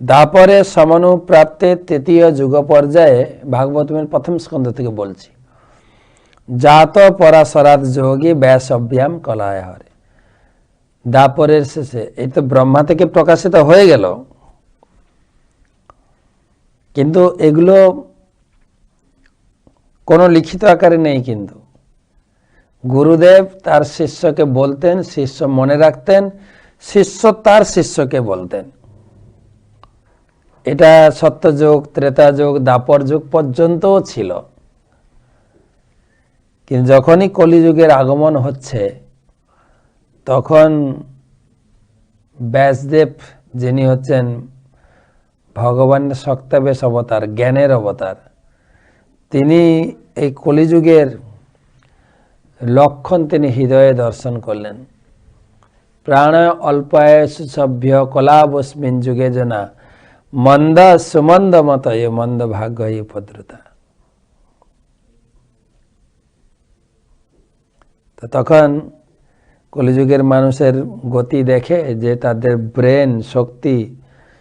দাপরে সমানুপ্রাপ্তের তৃতীয় যুগ পর্যায়ে, ভাগবতমের প্রথম স্কন্ধ থেকে বলছি, জাত পরাশরাত যোগী ব্যাস অভ্যাম কলায় হরে। দাপরের শেষে, এই তো ব্রহ্মা থেকে প্রকাশিত হয়ে গেল, কিন্তু এগুলো কোনো লিখিত আকারে নেই। কিন্তু গুরুদেব তার শিষ্যকে বলতেন, শিষ্য মনে রাখতেন, শিষ্য তার শিষ্যকে বলতেন। এটা সত্যযুগ, ত্রেতা যুগ, দাপর যুগ পর্যন্তও ছিল। কিন্তু যখনই কলিযুগের আগমন হচ্ছে, তখন ব্যাসদেব, যিনি হচ্ছেন ভগবানের শক্তাবেশ অবতার, জ্ঞানের অবতার, তিনি এই কলিযুগের লক্ষণ তিনি হৃদয়ে দর্শন করলেন। প্রাণ অল্পায়সু সভ্য কলাবস্মিন যুগে জনা মন্দ সুমন্দ মত এ মন্দ ভাগ্য এই উপদ্রুতা। তো তখন কলিযুগের মানুষের গতি দেখে যে তাদের ব্রেন শক্তি,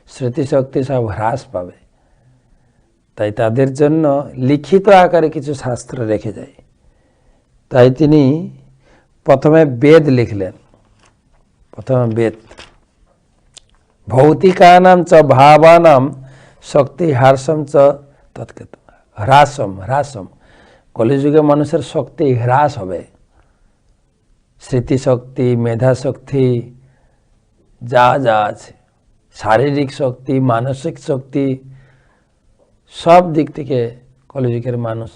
স্মৃতিশক্তি সব হ্রাস পাবে, তাই তাদের জন্য লিখিত আকারে কিছু শাস্ত্র রেখে যায়। তাই তিনি প্রথমে বেদ লিখলেন। প্রথমে বেদ, ভৌতিকানাম চ ভাবানাম শক্তি হ্রাসম চ তৎক্ষেত হ্রাসম কলিযুগে মানুষের শক্তি হ্রাস হবে। স্মৃতিশক্তি, মেধাশক্তি, যা যা আছে, শারীরিক শক্তি, মানসিক শক্তি, সব দিক থেকে কলিযুগের মানুষ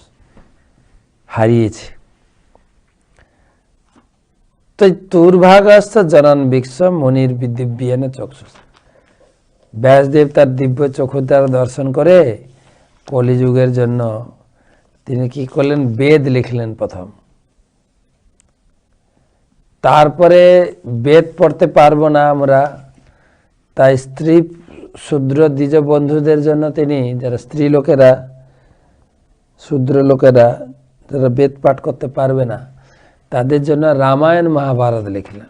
হারিয়েছে। তো দুর্ভাগ্যস্ত জনন বিক্ষ মুনির দিব্যেন চক্ষুষ। ব্যাসদেব তার দিব্য চক্ষু দ্বারা দর্শন করে কলিযুগের জন্য তিনি কি করলেন, বেদ লিখলেন প্রথম। তারপরে বেদ পড়তে পারবো না আমরা, তাই স্ত্রী শূদ্র দ্বিজ বন্ধুদের জন্য তিনি, যারা স্ত্রী লোকেরা, শূদ্র লোকেরা যারা বেদ পাঠ করতে পারবে না, তাদের জন্য রামায়ণ মহাভারত লিখলেন।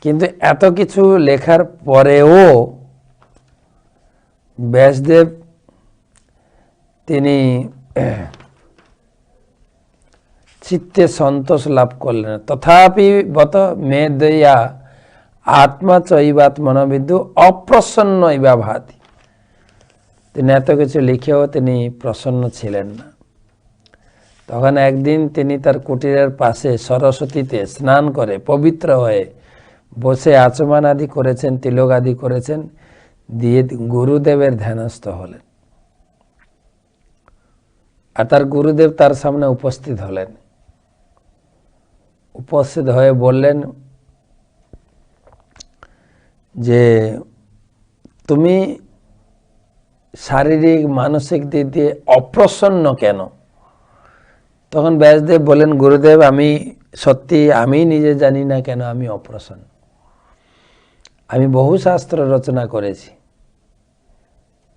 কিন্তু এত কিছু লেখার পরেও ব্যাসদেব তিনি চিত্তে সন্তোষ লাভ করলেন। তথাপি বত মেদয়া আত্মা চৈবাত্মনবিদু অপ্রসন্ন ইবা ভাতি। তিনি এত কিছু লিখেও তিনি প্রসন্ন ছিলেন না। তখন একদিন তিনি তার কুটিরের পাশে সরস্বতীতে স্নান করে পবিত্র হয়ে বসে আচমান আদি করেছেন, তিলক আদি করেছেন, দিয়ে গুরুদেবের ধ্যানস্থ হলেন। আর তার গুরুদেব তার সামনে উপস্থিত হলেন। উপস্থিত হয়ে বললেন যে তুমি শারীরিক মানসিক দিক দিয়ে অপ্রসন্ন কেন? তখন ব্যাসদেব বলেন, গুরুদেব আমি সত্যি আমি নিজে জানি না কেন আমি অপ্রসন্ন। আমি বহু শাস্ত্র রচনা করেছি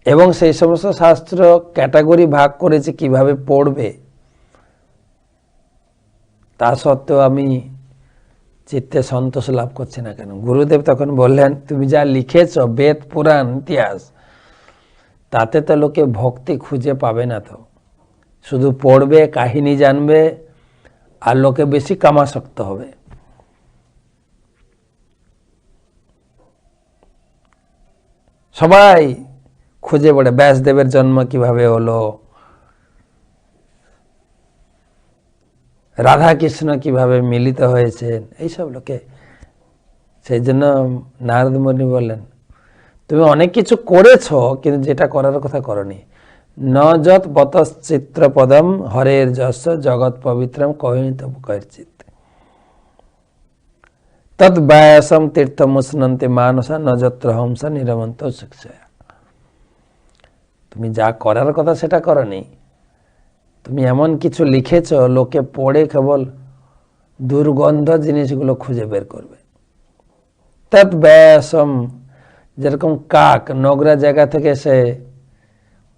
এবং সেই সমস্ত শাস্ত্র ক্যাটাগরি ভাগ করেছি কিভাবে পড়বে, তা সত্ত্বেও আমি চিত্তে সন্তোষ লাভ করছি না কেন? গুরুদেব তখন বললেন, তুমি যা লিখেছ বেদ পুরাণ ইতিহাস, তাতে তো লোকে ভক্তি খুঁজে পাবে না, তো শুধু পড়বে, কাহিনী জানবে, আর লোকে বেশি কামাসক্ত হবে। সবাই খুঁজে পড়ে ব্যাসদেবের জন্ম কিভাবে হলো, রাধা কৃষ্ণ কিভাবে মিলিত হয়েছেন, এইসব লোকে। সেই জন্য নারদ মুনি বললেন, তুমি অনেক কিছু করেছো কিন্তু যেটা করার কথা করনি। ন যৎ বতশ্চিত্রপদম হরের যশ জগৎ পবিত্রম কহিত কর্চিত তদ ব্যাসম তীর্থমুষ্ণন্তি মানসা ন যত্র হংসা নিরমন্ত শিক্ষয়া। তুমি যা করার কথা সেটা করনি, তুমি এমন কিছু লিখেছ লোকে পড়ে কেবল দুর্গন্ধ জিনিসগুলো খুঁজে বের করবে। তৎ ব্যাসম, যেরকম কাক নোংরা জায়গা থেকে সে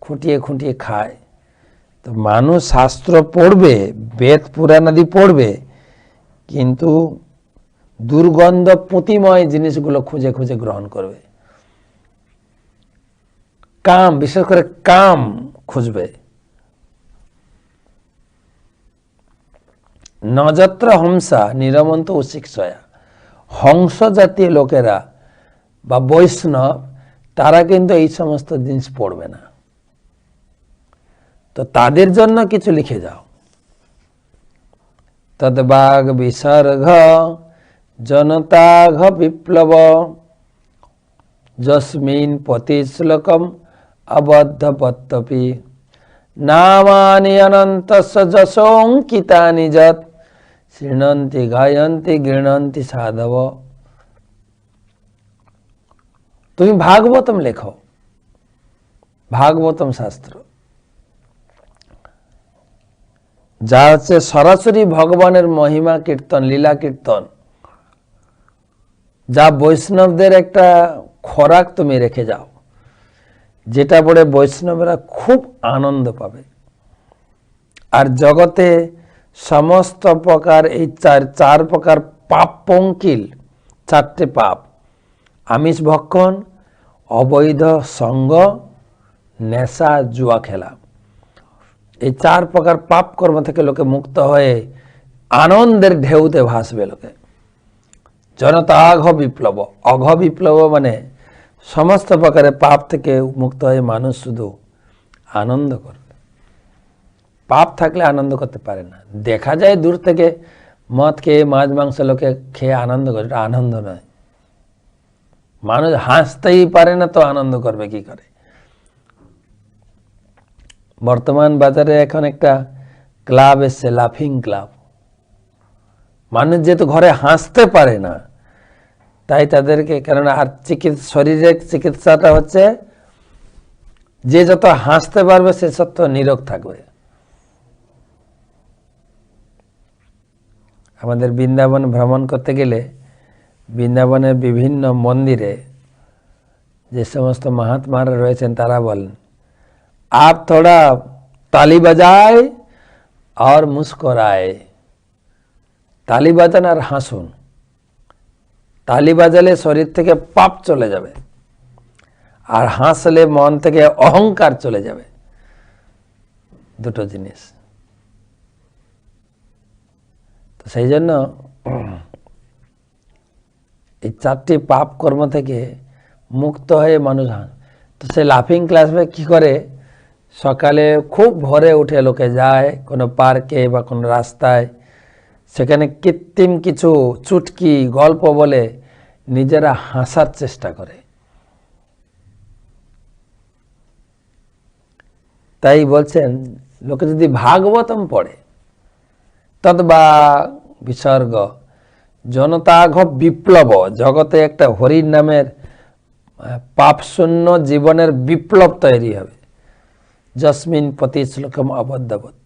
খুঁটিয়ে খুঁটিয়ে খায়, তো মানুষ শাস্ত্র পড়বে, বেদ পুরাণ আদি পড়বে, কিন্তু দুর্গন্ধ পুঁতিময় জিনিসগুলো খুঁজে খুঁজে গ্রহণ করবে। কাম, বিশেষ করে কাম খুঁজবে। নযত্র হংসা নিরমন্ত উশিক্ষয়া। হংস জাতীয় লোকেরা বা বৈষ্ণব, তারা কিন্তু এই সমস্ত জিনিস পড়বে না। তো তাদের জন্য কিছু লিখে যাও। তদ্বাগ বিসর্গ জনতাঘ বিপ্লব যস্মিন পতি শ্লোকম অবদ্ধ পত্তপি নামানি অনন্তস্য যশোঙ্কিতানি যৎ শৃণন্তি গায়ন্তি গৃণন্তি সাধব। তুমি ভাগবতম লেখো, ভাগবতম শাস্ত্র, যা হচ্ছে সরাসরি ভগবানের মহিমা কীর্তন, লীলা কীর্তন, যা বৈষ্ণবদের একটা খোরাক তুমি রেখে যাও, যেটা পড়ে বৈষ্ণবরা খুব আনন্দ পাবে। আর জগতে সমস্ত প্রকার এই চার প্রকার পাপ পঙ্কিল, চারটে পাপ, আমিষ ভক্ষণ, অবৈধ সঙ্গ, নেশা, জুয়া খেলা, এই চার প্রকার পাপ কর্ম থেকে লোকে মুক্ত হয়ে আনন্দের ঢেউতে ভাসবে লোকে। জনতাঘ বিপ্লব। অঘ বিপ্লব মানে সমস্ত প্রকারের পাপ থেকে মুক্ত হয়ে মানুষ শুধু আনন্দ করবে। পাপ থাকলে আনন্দ করতে পারে না। দেখা যায় দূর থেকে মদ খেয়ে মাছ মাংস লোকে খেয়ে আনন্দ করে, এটা আনন্দ নয়। মানুষ হাসতেই পারে না তো আনন্দ করবে কি করে? বর্তমান বাজারে এখন একটা ক্লাব এসছে, লাফিং ক্লাব। মানুষ যেহেতু ঘরে হাসতে পারে না, তাই তাদেরকে, কেননা আর শরীরের চিকিৎসাটা হচ্ছে যে যত হাসতে পারবে সে তত নিরোগ থাকবে। আমাদের বৃন্দাবন ভ্রমণ করতে গেলে বৃন্দাবনের বিভিন্ন মন্দিরে যে সমস্ত মহাত্মারা রয়েছেন তারা বলেন, आप थोड़ा ताली बजाए और मुस्कुराए। ताली বাজান আর হাসুন। তালি বাজালে শরীর থেকে পাপ চলে যাবে, আর হাসলে মন থেকে অহংকার চলে যাবে। দুটো জিনিস। তো সেই জন্য এই চারটি পাপ কর্ম থেকে মুক্ত হয়ে মানুষ, তো সে লাফিং ক্লাসে কি করে, সকালে খুব ভোরে উঠে লোকে যায় কোনো পার্কে বা কোনো রাস্তায়, সেখানে কৃত্রিম কিছু চুটকি গল্প বলে নিজেরা হাসার চেষ্টা করে। তাই বলছেন লোকে যদি ভাগবতম পড়ে, তদ্বা বিসর্গ জনতাঘ বিপ্লব, জগতে একটা হরির নামের পাপশূন্য জীবনের বিপ্লব তৈরি হবে। যস্মিন প্রতি শ্লোকম অবদ্যবত,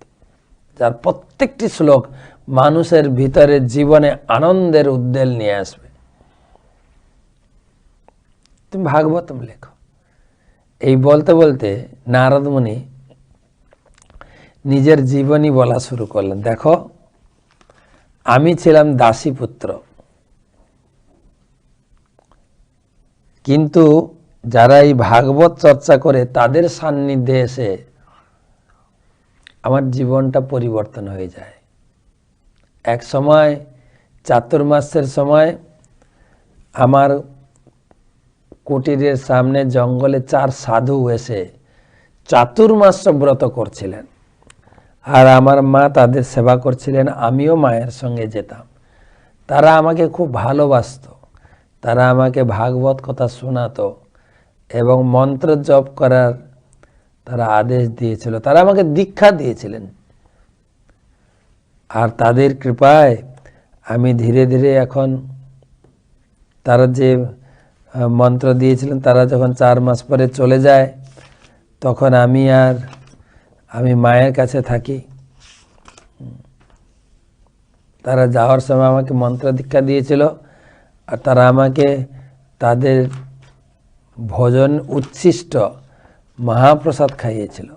যার প্রত্যেকটি শ্লোক মানুষের ভিতরে জীবনে আনন্দের উদ্বেল নিয়ে আসবে। তুমি ভাগবতম লেখো। এই বলতে বলতে নারদ মুনি নিজের জীবনী বলা শুরু করলেন। দেখো, আমি ছিলাম দাসী পুত্র, কিন্তু যারা এই ভাগবত চর্চা করে তাদের সান্নিধ্যে এসে আমার জীবনটা পরিবর্তন হয়ে যায়। এক সময় চাতুর্মাসের সময় আমার কুটিরের সামনে জঙ্গলে 4 সাধু এসে চাতুর্মাস ব্রত করছিলেন, আর আমার মা তাদের সেবা করছিলেন। আমিও মায়ের সঙ্গে যেতাম। তারা আমাকে খুব ভালোবাসতো। তারা আমাকে ভাগবত কথা শোনাতো এবং মন্ত্র জপ করার তারা আদেশ দিয়েছিল। তারা আমাকে দীক্ষা দিয়েছিলেন। আর তাদের কৃপায় আমি ধীরে ধীরে এখন, তারা যে মন্ত্র দিয়েছিলেন, তারা যখন 4 মাস পরে চলে যায়, তখন আমি মায়ের কাছে থাকি। তারা যাওয়ার সময় আমাকে মন্ত্র দীক্ষা দিয়েছিল, আর তারা আমাকে তাদের ভোজন উচ্ছিষ্ট মহাপ্রসাদ খাইয়েছিল,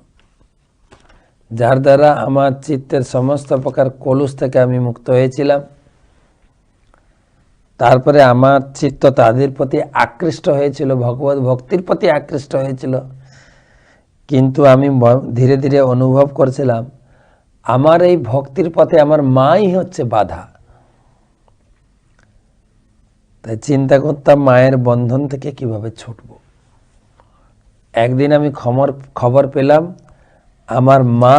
যার দ্বারা আমার চিত্তের সমস্ত প্রকার কলুষ থেকে আমি মুক্ত হয়েছিলাম। তারপরে আমার চিত্ত তাদের প্রতি আকৃষ্ট হয়েছিল, ভগবত ভক্তির প্রতি আকৃষ্ট হয়েছিল। কিন্তু আমি ধীরে ধীরে অনুভব করছিলাম আমার এই ভক্তির পথে আমার মাই হচ্ছে বাধা। তাই চিন্তা করতাম মায়ের বন্ধন থেকে কিভাবে ছুটব। একদিন আমি খবর পেলাম আমার মা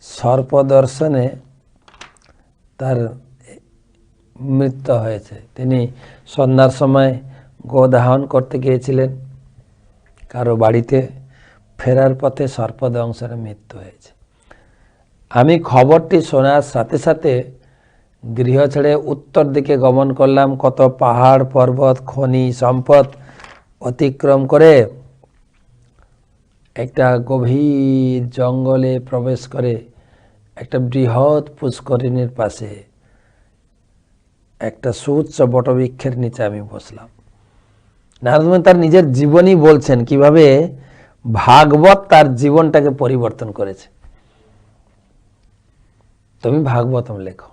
সর্পদর্শনে তার মৃত্যু হয়েছে। তিনি সন্ধ্যার সময় গোদাহন করতে গিয়েছিলেন কারো বাড়িতে, ফেরার পথে সর্পদংশনে মৃত্যু হয়েছে। আমি খবরটি শোনার সাথে সাথে গৃহ ছেড়ে উত্তর দিকে গমন করলাম। কত পাহাড় পর্বত খনি সম্পদ অতিক্রম করে একটা গভীর জঙ্গলে প্রবেশ করে একটা বৃহৎ পুষ্করিণীর পাশে একটা সুউচ্চ বটবৃক্ষের নিচে আমি বসলাম। নারদ মুনি তার নিজের জীবনী বলছেন কিভাবে ভাগবত তার জীবনটাকে পরিবর্তন করেছে। তুমি ভাগবতম লেখো।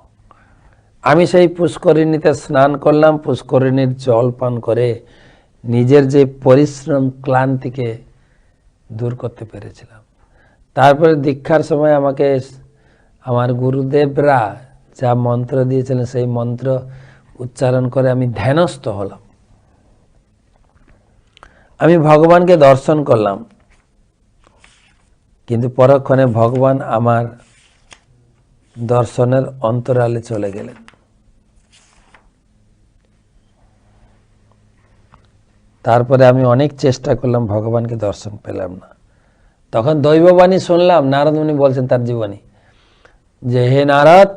আমি সেই পুষ্করিণীতে স্নান করলাম, পুষ্করিণীর জল পান করে নিজের যে পরিশ্রম ক্লান্তিকে দূর করতে পেরেছিলাম। তারপরে দীক্ষার সময় আমাকে আমার গুরুদেবরা যা মন্ত্র দিয়েছিলেন সেই মন্ত্র উচ্চারণ করে আমি ধ্যানস্থ হলাম, আমি ভগবানকে দর্শন করলাম, কিন্তু পরক্ষণে ভগবান আমার দর্শনের অন্তরালে চলে গেলেন। তারপরে আমি অনেক চেষ্টা করলাম, ভগবানকে দর্শন পেলাম না। তখন দৈববাণী শুনলাম, নারদ মুনি বলছেন তার জীবনী, যে হে নারদ,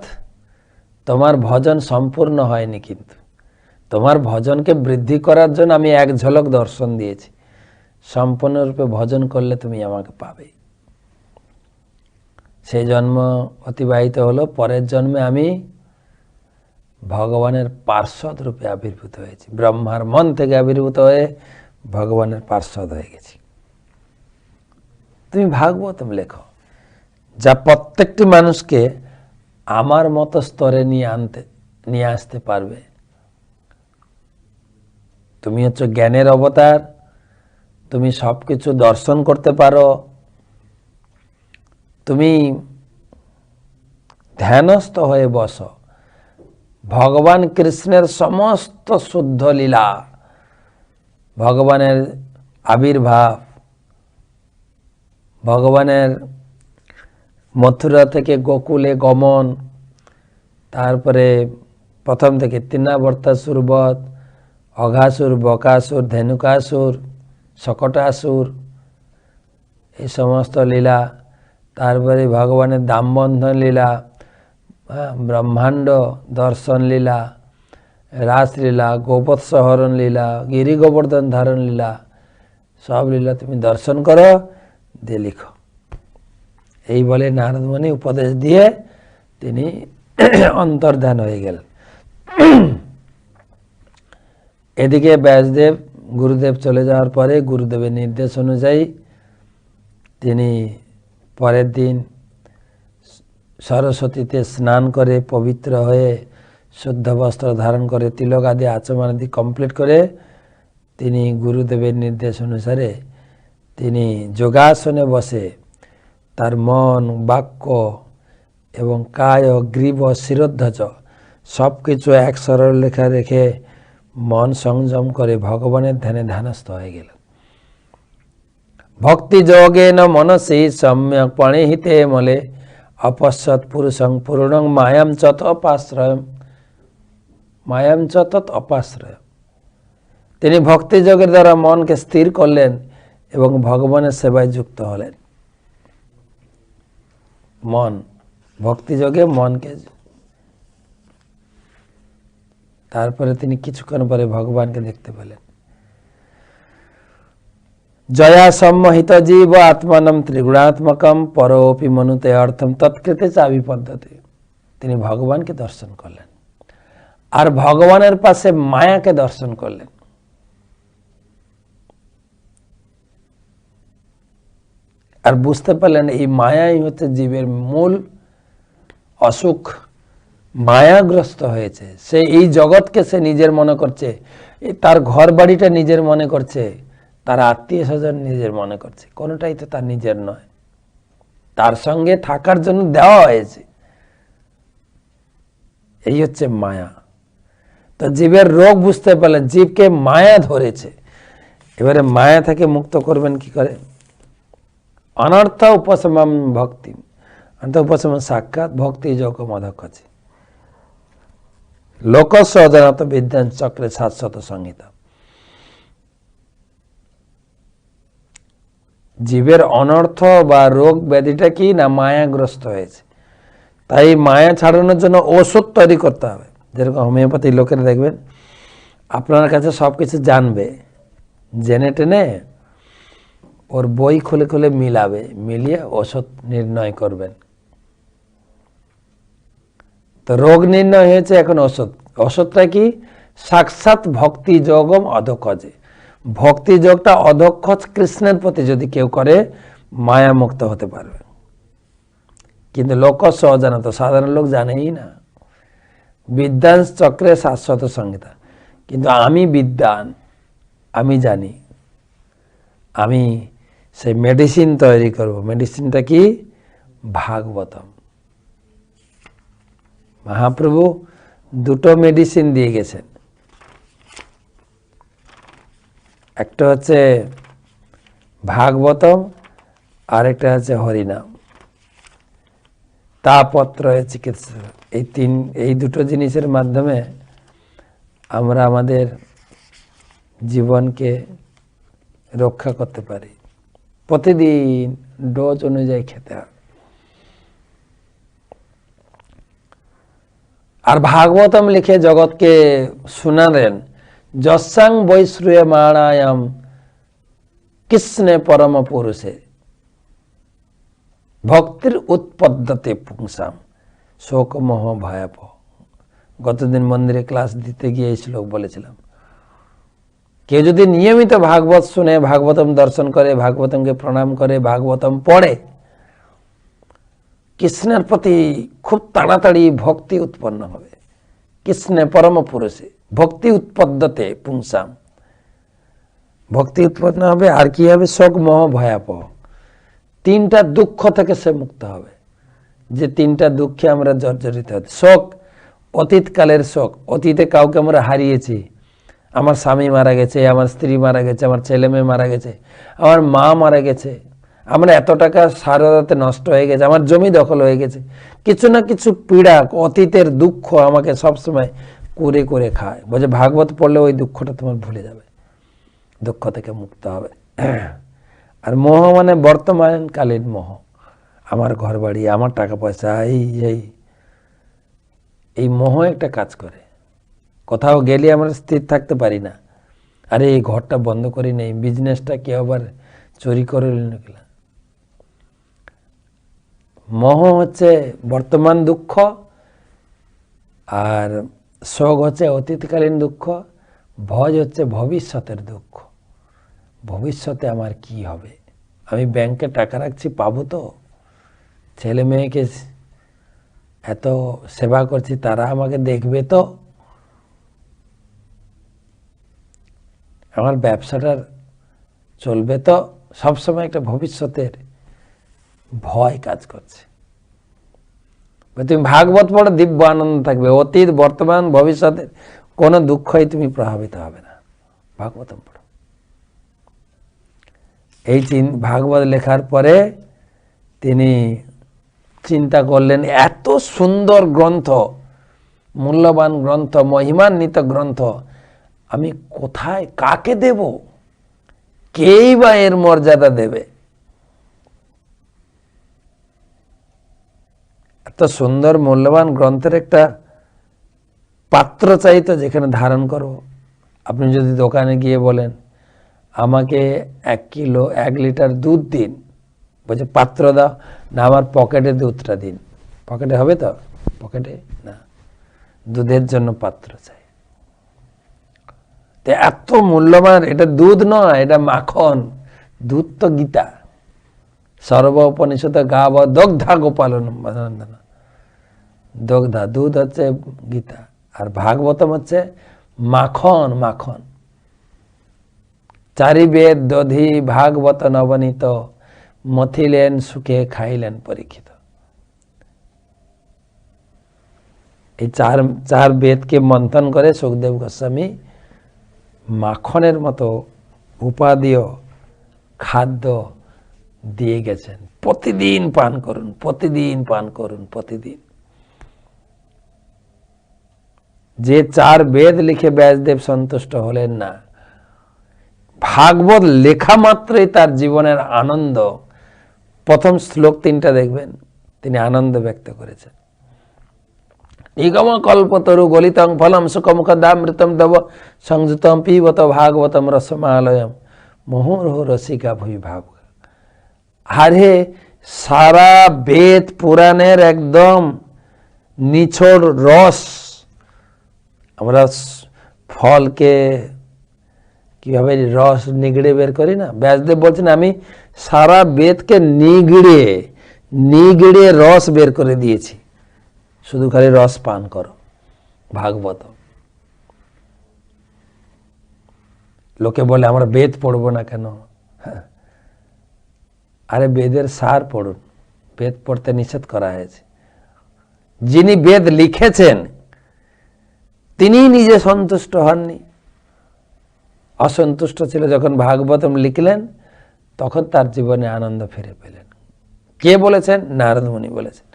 তোমার ভজন সম্পূর্ণ হয়নি, কিন্তু তোমার ভজনকে বৃদ্ধি করার জন্য আমি এক ঝলক দর্শন দিয়েছি, সম্পূর্ণরূপে ভজন করলে তুমি আমাকে পাবে। সেই জন্ম অতিবাহিত হলো, পরের জন্মে আমি ভগবানের পার্ষদ রূপে আবির্ভূত হয়েছি, ব্রহ্মার মন থেকে আবির্ভূত হয়ে ভগবানের পার্ষদ হয়ে গেছি। তুমি ভাগবতম লেখো, যা প্রত্যেকটি মানুষকে আমার মতো স্তরে নিয়ে আসতে পারবে। তুমি হচ্ছে জ্ঞানের অবতার, তুমি সবকিছু দর্শন করতে পারো, তুমি ধ্যানস্থ হয়ে বসো, ভগবান কৃষ্ণের সমস্ত শুদ্ধ লীলা, ভগবানের আবির্ভাব, ভগবানের মথুরা থেকে গোকুলে গমন, তারপরে প্রথম থেকে তৃণাবর্তাসুর বধ, অঘাসুর, বকাসুর, ধেনুকাসুর, শকটাসুর, এই সমস্ত লীলা, তারপরে ভগবানের দামবন্ধন লীলা, ব্রহ্মাণ্ড দর্শন লীলা, রাসলীলা, গোপৎসহরণ লীলা, গিরি গোবর্ধন ধারণ লীলা, সব লীলা তুমি দর্শন করো, দিয়ে লিখো। এই বলে নারদ মুনি উপদেশ দিয়ে তিনি অন্তর্ধান হয়ে গেলেন। এদিকে ব্যাসদেব, গুরুদেব চলে যাওয়ার পরে গুরুদেবের নির্দেশ অনুযায়ী তিনি পরের দিন সরস্বতীতে স্নান করে পবিত্র হয়ে শুদ্ধ বস্ত্র ধারণ করে তিলক আদি আচমন আদি কমপ্লিট করে তিনি গুরুদেবের নির্দেশ অনুসারে তিনি যোগাসনে বসে তার মন, বাক্য এবং কায়, গ্রীব, শিরোধ্বজ সব কিছু এক সরল রেখা রেখে মন সংযম করে ভগবানের ধ্যানে ধ্যানস্থ হয়ে গেলেন। ভক্তি যোগেন মনসি সম্যক পণিহিতে মলে অপশ্যৎ পুরুষং পূর্ণং মায়াম চ তৎ অপাশ্রয়। তিনি ভক্তি যোগের দ্বারা মনকে স্থির করলেন এবং ভগবানের সেবায় যুক্ত হলেন। মন ভক্তি যোগে মনকে, তারপরে তিনি কিছুক্ষণ পরে ভগবানকে দেখতে পেলেন। জয়া সম্মোহিত জীব আত্মানম ত্রিগুণাত্মকম পরোপি মনুতে অর্থম তৎকৃতে চাবি পদ্ধতি। তিনি ভগবানকে দর্শন করলেন আর ভগবানের পাশে মায়াকে দর্শন করলেন। আর বুঝতে পারলেন এই মায়াই হচ্ছে জীবের মূল অসুখ। মায়াগ্রস্ত হয়েছে সে, এই জগৎকে সে নিজের মনে করছে, তার ঘর বাড়িটা নিজের মনে করছে, তার আত্মীয় স্বজন নিজের মনে করছে, কোনোটাই তো তার নিজের নয়, তার সঙ্গে থাকার জন্য দেওয়া হয়েছে। এই হচ্ছে মায়া। তো জীবের রোগ বুঝতে পারলেন, জীবকে মায়া ধরেছে। এবারে মায়া থেকে মুক্ত করবেন কি করে? অনর্থ উপশমম ভক্তি, অর্থ উপশমন সাক্ষাৎ ভক্তি যোগম অধক্ষছে লোকস্য অজানত বিদ্যান চক্রে শাশ্বত সংহিতা। জীবের অনর্থ বা রোগ ব্যাধিটা কি না? মায়াগ্রস্ত হয়েছে। তাই মায়া ছাড়ানোর জন্য ওষুধ তৈরি করতে হবে। যেরকম হোমিওপ্যাথি লোকেরা দেখবেন আপনার কাছে সব কিছু জানবে, জেনে টেনে ওর বই খুলে খুলে মিলাবে, মিলিয়ে ওষুধ নির্ণয় করবেন। তো রোগ নির্ণয় হয়েছে, এখন ওষুধ। ওষুধটা কি? সাক্ষাৎ ভক্তি যোগম অধক্ষজে। ভক্তি যোগটা অধক্ষজ কৃষ্ণের প্রতি যদি কেউ করে মায়া মুক্ত হতে পারবে। কিন্তু লোকস্য অজানত, সাধারণ লোক জানেই না। বিদ্যান চক্রে শাশ্বত সংহিতা। কিন্তু আমি বিদ্যান, আমি জানি, আমি সেই মেডিসিন তৈরি করব। মেডিসিনটা কি? ভাগবতম। মহাপ্রভু দুটো মেডিসিন দিয়ে গেছেন। একটা হচ্ছে ভাগবতম, আরেকটা হচ্ছে হরিনাম। তাপত্রয় চিকিৎসা, এই দুটো জিনিসের মাধ্যমে আমরা আমাদের জীবনকে রক্ষা করতে পারি। প্রতিদিন ডোজ অনুযায়ী খেতে হবে। আর ভাগবতম লিখে জগৎকে শোনালেন, যস্যাং বৈশ্রুয়ে মাণায়াম কৃষ্ণে পরম পুরুষে ভক্তির উৎপদ্যতে পুংসাম শোক মোহ ভয়াবহ। গতদিন মন্দিরে ক্লাস দিতে গিয়ে এই শ্লোক বলেছিলাম। কেউ যদি নিয়মিত ভাগবত শুনে, ভাগবতম দর্শন করে, ভাগবতমকে প্রণাম করে, ভাগবতম পড়ে, কৃষ্ণের প্রতি খুব তাড়াতাড়ি ভক্তি উৎপন্ন হবে। কৃষ্ণে পরম পুরুষে ভক্তি উৎপদ্যতে পুংসাম, ভক্তি উৎপন্ন হবে। আর কি হবে? শোক মোহ ভয়াবহ, তিনটা দুঃখ থেকে সে মুক্ত হবে। যে তিনটা দুঃখে আমরা জর্জরিত হই। শোক, অতীতকালের শোক, অতীতে কাউকে আমরা হারিয়েছি। আমার স্বামী মারা গেছে, আমার স্ত্রী মারা গেছে, আমার ছেলে মেয়ে মারা গেছে, আমার মা মারা গেছে, আমরা এত টাকা সারদাতে নষ্ট হয়ে গেছে, আমার জমি দখল হয়ে গেছে। কিছু না কিছু পীড়া, অতীতের দুঃখ আমাকে সবসময় করে করে খায়। বলছে ভাগবত পড়লে ওই দুঃখটা তোমার ভুলে যাবে, দুঃখ থেকে মুক্ত হবে। আর মোহ মানে বর্তমানকালীন মোহ, আমার ঘর বাড়ি, আমার টাকা পয়সা, এই মোহ একটা কাজ করে। কোথাও গেলে আমরা স্থির থাকতে পারি না। আরে এই ঘরটা বন্ধ করি নেই, বিজনেসটা কেউ আবার চুরি করে নিল। মোহ হচ্ছে বর্তমান দুঃখ, আর শোক হচ্ছে অতীতকালীন দুঃখ, ভয় হচ্ছে ভবিষ্যতের দুঃখ। ভবিষ্যতে আমার কি হবে? আমি ব্যাংকে টাকা রাখছি, পাবো তো? ছেলে মেয়েকে এত সেবা করছি, তারা আমাকে দেখবে তো? আমার ব্যবসাটার চলবে তো? সবসময় একটা ভবিষ্যতের ভয় কাজ করছে। তুমি ভাগবত পড়ো, দিব্য আনন্দ থাকবে। অতীত, বর্তমান, ভবিষ্যতের কোনো দুঃখই তুমি প্রভাবিত হবে না। ভাগবতম পড়ো। এই ভাগবত লেখার পরে তিনি চিন্তা করলেন, এত সুন্দর গ্রন্থ, মূল্যবান গ্রন্থ, মহিমান্বিত গ্রন্থ, আমি কোথায় কাকে দেব? কেই বা এর মর্যাদা দেবে? এত সুন্দর মূল্যবান গ্রন্থের একটা পাত্র চাইতো যেখানে ধারণ করব। আপনি যদি দোকানে গিয়ে বলেন আমাকে 1 লিটার দুধ দিন, বলছে পাত্র দাও না, আমার পকেটে দুধটা দিন। পকেটে হবে তো? পকেটে না, দুধের জন্য পাত্র চাই। এত মূল্যবান, এটা দুধ নয়, এটা মাখন। দুধ তো গীতা, সর্ব উপনিষদ গাব দগ্ধা গোপালন, দগ্ধা, দুধ হচ্ছে গীতা, আর ভাগবতম হচ্ছে মাখন। মাখন, চারি বেদ দধি ভাগবত নবনীত, মথিলেন সুখে খাইলেন পরীক্ষিত। এই চার বেদকে মন্থন করে সুখদেব গোস্বামী মাখনের মতো উপাদেয় খাদ্য দিয়ে গেছেন। প্রতিদিন পান করুন, প্রতিদিন পান করুন, প্রতিদিন। যে 4 বেদ লিখে ব্যাসদেব সন্তুষ্ট হলেন না, ভাগবত লেখা মাত্রই তার জীবনের আনন্দ। প্রথম শ্লোক 3টা দেখবেন, তিনি আনন্দ ব্যক্ত করেছেন। নিগম কল্পতরু গলিতং ফলম সুখমুখদামৃতম তব সংযুতম পিবত ভাগবতম রসমালয়ম মুহুর্মুহু রসিকা ভুই ভাব। আরে সারা বেদ পুরাণের একদম নিছড় রস। আমরা ফলকে কিভাবে রস নিগড়ে বের করি না, ব্যাসদেব বলছেন আমি সারা বেদকে নিগড়ে রস বের করে দিয়েছি, শুধু খালি রস পান করো। ভাগবত। লোকে বলে আমরা বেদ পড়বো না কেন? আরে বেদের সার পড়ুন, বেদ পড়তে নিষেধ করা হয়েছে। যিনি বেদ লিখেছেন তিনি নিজে সন্তুষ্ট হননি, অসন্তুষ্ট ছিল। যখন ভাগবতম লিখলেন তখন তার জীবনে আনন্দ ফিরে পেলেন। কে বলেছেন? নারদ মুনি বলেছেন।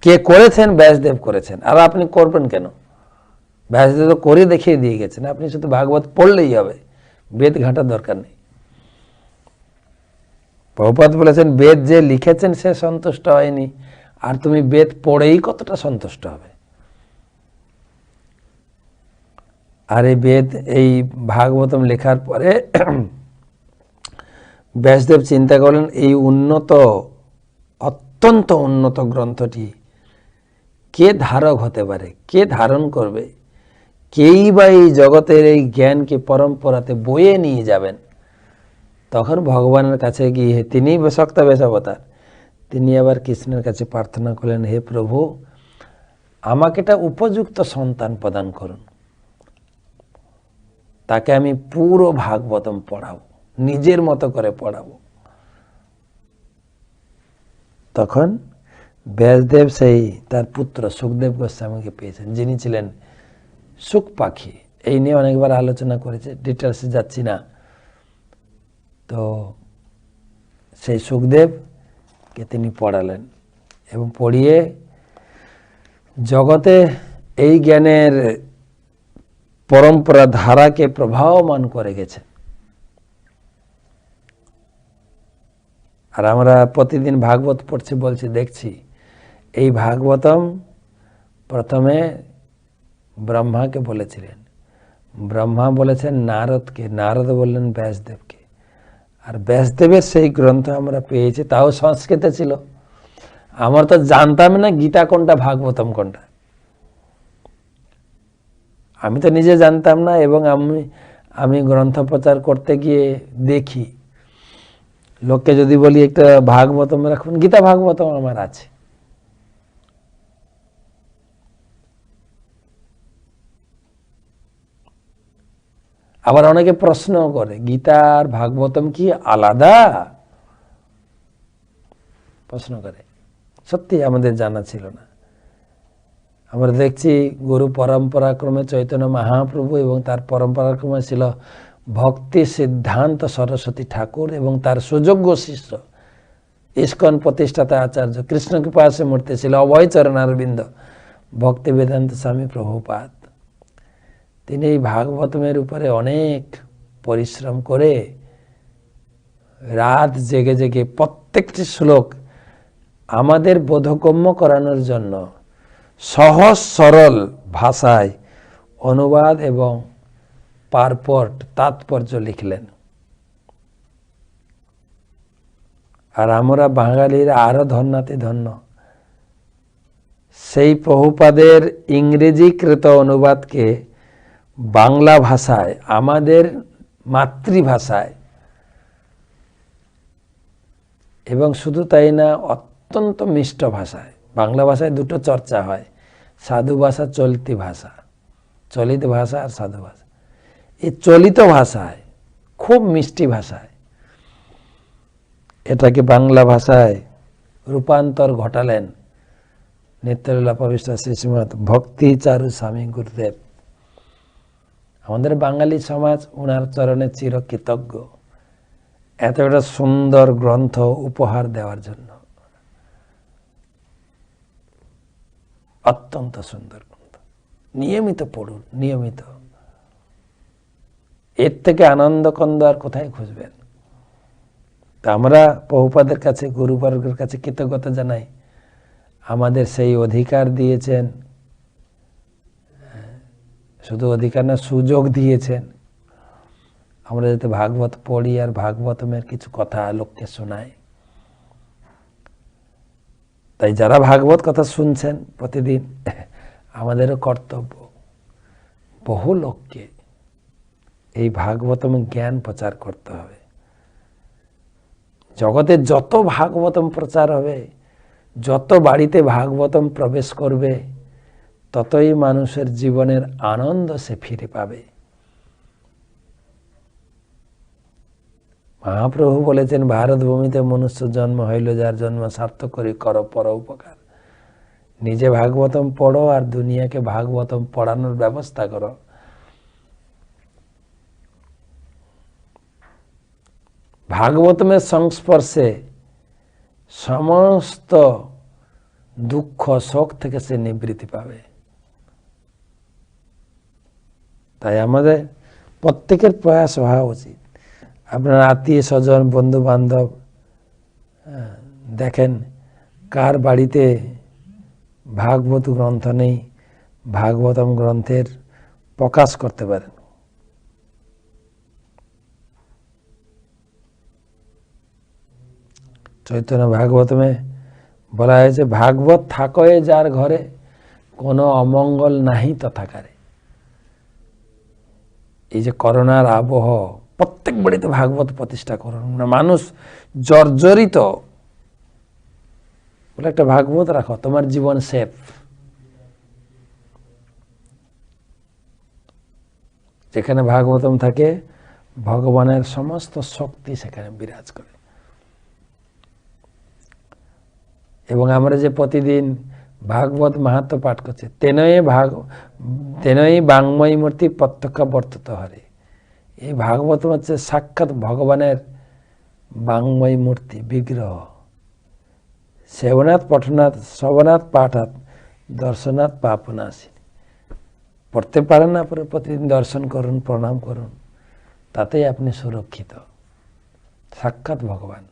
কে করেছেন? ব্যাসদেব করেছেন। আর আপনি করবেন কেন? ব্যাসদেব তো করে দেখিয়ে দিয়ে গেছেন, আপনি শুধু ভাগবত পড়লেই হবে, বেদ ঘাঁটার দরকার নেই। প্রভুপাদ বলেছেন বেদ যে লিখেছেন সে সন্তুষ্ট হয়নি, আর তুমি বেদ পড়েই কতটা সন্তুষ্ট হবে। আর এই বেদ, এই ভাগবতম লেখার পরে ব্যাসদেব চিন্তা করলেন এই উন্নত, অত্যন্ত উন্নত গ্রন্থটি কে ধারক হতে পারে, কে ধারণ করবে, কেই বা এই জগতের এই জ্ঞানকে পরম্পরাতে বয়ে নিয়ে যাবেন। তখন ভগবানের কাছে গিয়ে, তিনি শক্তাবেশ অবতার, তিনি আবার কৃষ্ণের কাছে প্রার্থনা করলেন, হে প্রভু, আমাকে একটা উপযুক্ত সন্তান প্রদান করুন, তাকে আমি পুরো ভাগবতম পড়াবো, নিজের মতো করে পড়াবো। তখন ব্যাসদেব সেই তার পুত্র সুখদেব গোস্বামীকে পেয়েছেন, যিনি ছিলেন সুখ পাখি। এই নিয়ে অনেকবার আলোচনা করেছে, ডিটেলসে যাচ্ছি না। তো সেই সুখদেবকে তিনি পড়ালেন এবং পড়িয়ে জগতে এই জ্ঞানের পরম্পরা ধারাকে প্রবাহমান করে গেছে। আর আমরা প্রতিদিন ভাগবত পড়ছি, বলছি, দেখছি এই ভাগবতম প্রথমে ব্রহ্মাকে বলেছিলেন, ব্রহ্মা বলেছেন নারদকে, নারদ বললেন ব্যাসদেবকে। আর ব্যাসদেবের সেই গ্রন্থ আমরা পেয়েছি, তাও সংস্কৃতে ছিল। আমরা তো জানতাম না গীতা কোনটা, ভাগবতম কোনটা। আমি তো নিজে জানতাম না, এবং আমি গ্রন্থ প্রচার করতে গিয়ে দেখি লোককে যদি বলি একটা ভাগবতম রাখুন, গীতা ভাগবতম আমার আছে। আবার অনেকে প্রশ্ন করে গীতা আর ভাগবতম কি আলাদা, প্রশ্ন করে। সত্যি আমাদের জানা ছিল না। আমরা দেখছি গুরু পরম্পরাক্রমে চৈতন্য মহাপ্রভু এবং তার পরম্পরাক্রমে ছিল ভক্তি সিদ্ধান্ত সরস্বতী ঠাকুর এবং তার সুযোগ্য শিষ্য ইস্কন প্রতিষ্ঠাতা আচার্য কৃষ্ণ কৃপাসে মূর্তি ছিল অভয় চরণারবিন্দ ভক্তি বেদান্ত স্বামী প্রভুপাদ। তিনি এই ভাগবতমের উপরে অনেক পরিশ্রম করে রাত জেগে জেগে প্রত্যেকটি শ্লোক আমাদের বোধগম্য করানোর জন্য সহজ সরল ভাষায় অনুবাদ এবং পারপট তাৎপর্য লিখলেন। আর আমরা বাঙালিরা আরো ধন্যাতে ধন্য, সেই প্রভুপাদের ইংরেজিকৃত অনুবাদকে বাংলা ভাষায়, আমাদের মাতৃভাষায়, এবং শুধু তাই না, অত্যন্ত মিষ্ট ভাষায়। বাংলা ভাষায় দুটো চর্চা হয়, সাধু ভাষা, চলিত ভাষা, চলিত ভাষা আর সাধু ভাষা। এই চলিত ভাষায়, খুব মিষ্টি ভাষায় এটাকে বাংলা ভাষায় রূপান্তর ঘটালেন নিত্যলীলা প্রবিষ্ট শ্রী শ্রীমৎ ভক্তি চারু স্বামী গুরুদেব। আমাদের বাঙালি সমাজ ওনার চরণে চিরকৃতজ্ঞ এত একটা সুন্দর গ্রন্থ উপহার দেওয়ার জন্য। অত্যন্ত সুন্দর গ্রন্থ, নিয়মিত পড়ুন, নিয়মিত। এর থেকে আনন্দকন্দ আর কোথায় খুঁজবেন? তা আমরা প্রভুপাদের কাছে, গুরুবর্গের কাছে কৃতজ্ঞতা জানাই, আমাদের সেই অধিকার দিয়েছেন, শুধু অধিকার না, সুযোগ দিয়েছেন আমরা যাতে ভাগবত পড়ি আর ভাগবতমের কিছু কথা লোককে শোনাই। তাই যারা ভাগবত কথা শুনছেন প্রতিদিন, আমাদেরও কর্তব্য বহু লোককে এই ভাগবতম জ্ঞান প্রচার করতে হবে। জগতে যত ভাগবতম প্রচার হবে, যত বাড়িতে ভাগবতম প্রবেশ করবে, ততই মানুষের জীবনের আনন্দ সে ফিরে পাবে। মহাপ্রভু বলেছেন, ভারত ভূমিতে মনুষ্য জন্ম হইল যার জন্ম সার্থক করি কর পর উপকার। নিজে ভাগবতম পড়ো আর দুনিয়াকে ভাগবতম পড়ানোর ব্যবস্থা করো। ভাগবতমের সংস্পর্শে সমস্ত দুঃখ শোক থেকে সে নিবৃত্তি পাবে। তাই আমাদের প্রত্যেকের প্রয়াস হওয়া উচিত। আপনার আত্মীয় স্বজন বন্ধু বান্ধব দেখেন কার বাড়িতে ভাগবত গ্রন্থ নেই, ভাগবতম গ্রন্থের প্রকাশ করতে পারেন। চৈতন্য ভাগবতমে বলা হয়েছে, ভাগবত থাকয়ে যার ঘরে কোনো অমঙ্গল নাহি তথাকারে। এই যে করোনার আবহ, প্রত্যেক বাড়িতে ভাগবত প্রতিষ্ঠা করুন। মানুষ জর্জরিত, বলে একটা ভাগবত রাখো, তোমার জীবন সেফ। যেখানে ভাগবতম থাকে ভগবানের সমস্ত শক্তি সেখানে বিরাজ করে। এবং আমরা যে প্রতিদিন ভাগবত মাহাত্ম্য পাঠ করছি, তেনই বাংময়ী মূর্তি প্রত্যক্ষ বর্তত হরে। এই ভাগবত হচ্ছে সাক্ষাৎ ভগবানের বাংময়ী মূর্তি, বিগ্রহ। সেবনাথ পঠনাথ শ্রবণাথ পাঠাৎ দর্শনাথ পাপনাশী। পড়তে পারেন না, পরে প্রতিদিন দর্শন করুন, প্রণাম করুন, তাতেই আপনি সুরক্ষিত। সাক্ষাৎ ভগবান।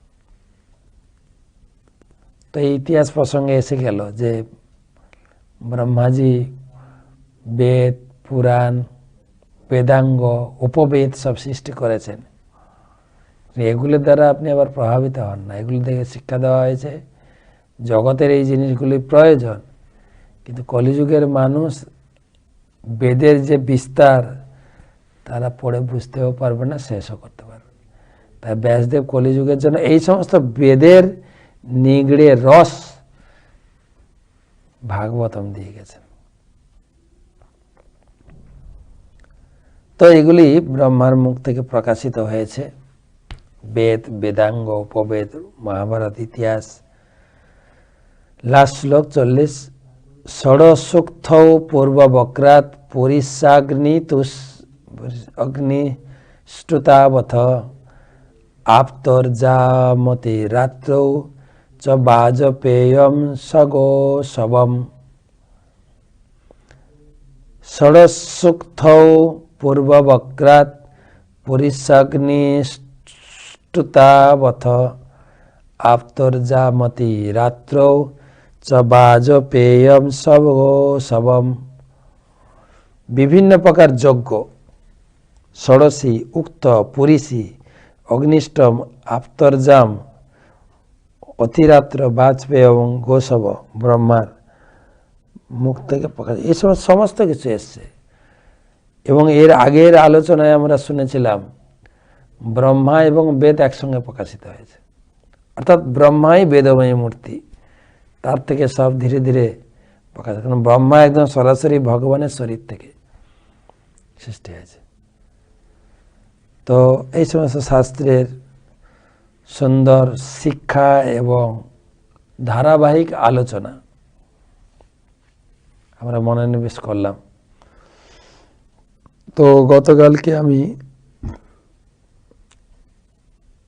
তো এই ইতিহাস প্রসঙ্গে এসে গেল যে ব্রহ্মাজি বেদ, পুরাণ, বেদাঙ্গ, উপবেদ সব সৃষ্টি করেছেন। এগুলোর দ্বারা আপনি আবার প্রভাবিত হন না। এগুলো থেকে শিক্ষা দেওয়া হয়েছে জগতের এই জিনিসগুলি প্রয়োজন, কিন্তু কলিযুগের মানুষ বেদের যে বিস্তার তারা পড়ে বুঝতেও পারবে না, শেষও করতে পারবে। তাই ব্যাসদেব কলিযুগের জন্য এই সমস্ত বেদের নিগড়ে রস ভাগবতম দিয়ে গেছেন। তো এগুলি ব্রহ্মার মুখ থেকে প্রকাশিত হয়েছে। বেদ, বেদাঙ্গ, উপবেদ, মহাভারত ইতিহাস। লাস্ট শ্লোক 40। ষড়সুক্থৌ পূর্ববক্রাৎ অগ্নিষ্টুতাবথ আপ্তর্যামতি রাত্রৌ চ বাজপেয়ম সগো শবম। ষড়সুক্থৌ পূর্ববক্রাৎ পুরিশাগ্নিষ্টুতাবথ আপ্তর্যামতি রাত্রৌ চ বাজপেয়ম সগো শবম। বিভিন্ন প্রকার যজ্ঞ, ষোড়শী, উক্ত, পুরীষী, অগ্নিষ্টম, আপ্তর্যাম, অতিরাত্র, বাজপেয় এবং গোশব ব্রহ্মার মুখ থেকে প্রকাশ, এই সমস্ত কিছু এসছে। এবং এর আগের আলোচনায় আমরা শুনেছিলাম ব্রহ্মা এবং বেদ একসঙ্গে প্রকাশিত হয়েছে, অর্থাৎ ব্রহ্মাই বেদময়ী মূর্তি, তার থেকে সব ধীরে ধীরে প্রকাশ। কারণ ব্রহ্মা একদম সরাসরি ভগবানের শরীর থেকে সৃষ্টি হয়েছে। তো এই সমস্ত শাস্ত্রের সুন্দর শিক্ষা এবং ধারাবাহিক আলোচনা আমরা মনোনিবেশ করলাম। তো গতকালকে আমি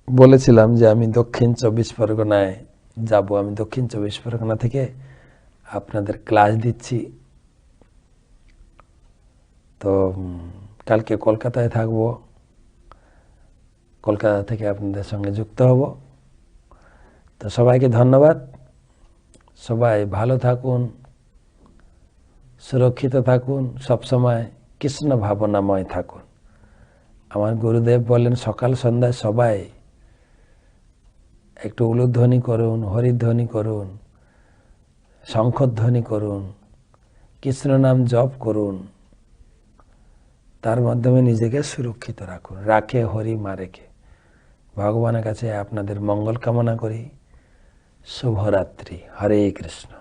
বলেছিলাম যে আমি দক্ষিণ 24 পরগনায় যাব। আমি দক্ষিণ 24 পরগনা থেকে আপনাদের ক্লাস দিচ্ছি। তো কালকে কলকাতায় থাকব, কলকাতা থেকে আপনাদের সঙ্গে যুক্ত হব। তো সবাইকে ধন্যবাদ। সবাই ভালো থাকুন, সুরক্ষিত থাকুন, সবসময় কৃষ্ণ ভাবনাময় থাকুন। আমার গুরুদেব বলেন সকাল সন্ধ্যায় সবাই একটু উলুধ্বনি করুন, হরিধ্বনি করুন, শঙ্খধ্বনি করুন, কৃষ্ণ নাম জপ করুন। তার মাধ্যমে নিজেকে সুরক্ষিত রাখুন। রাখে হরি মারেকে। ভগবানের কাছে আপনাদের মঙ্গল কামনা করি। শুভরাত্রি। হরে কৃষ্ণ।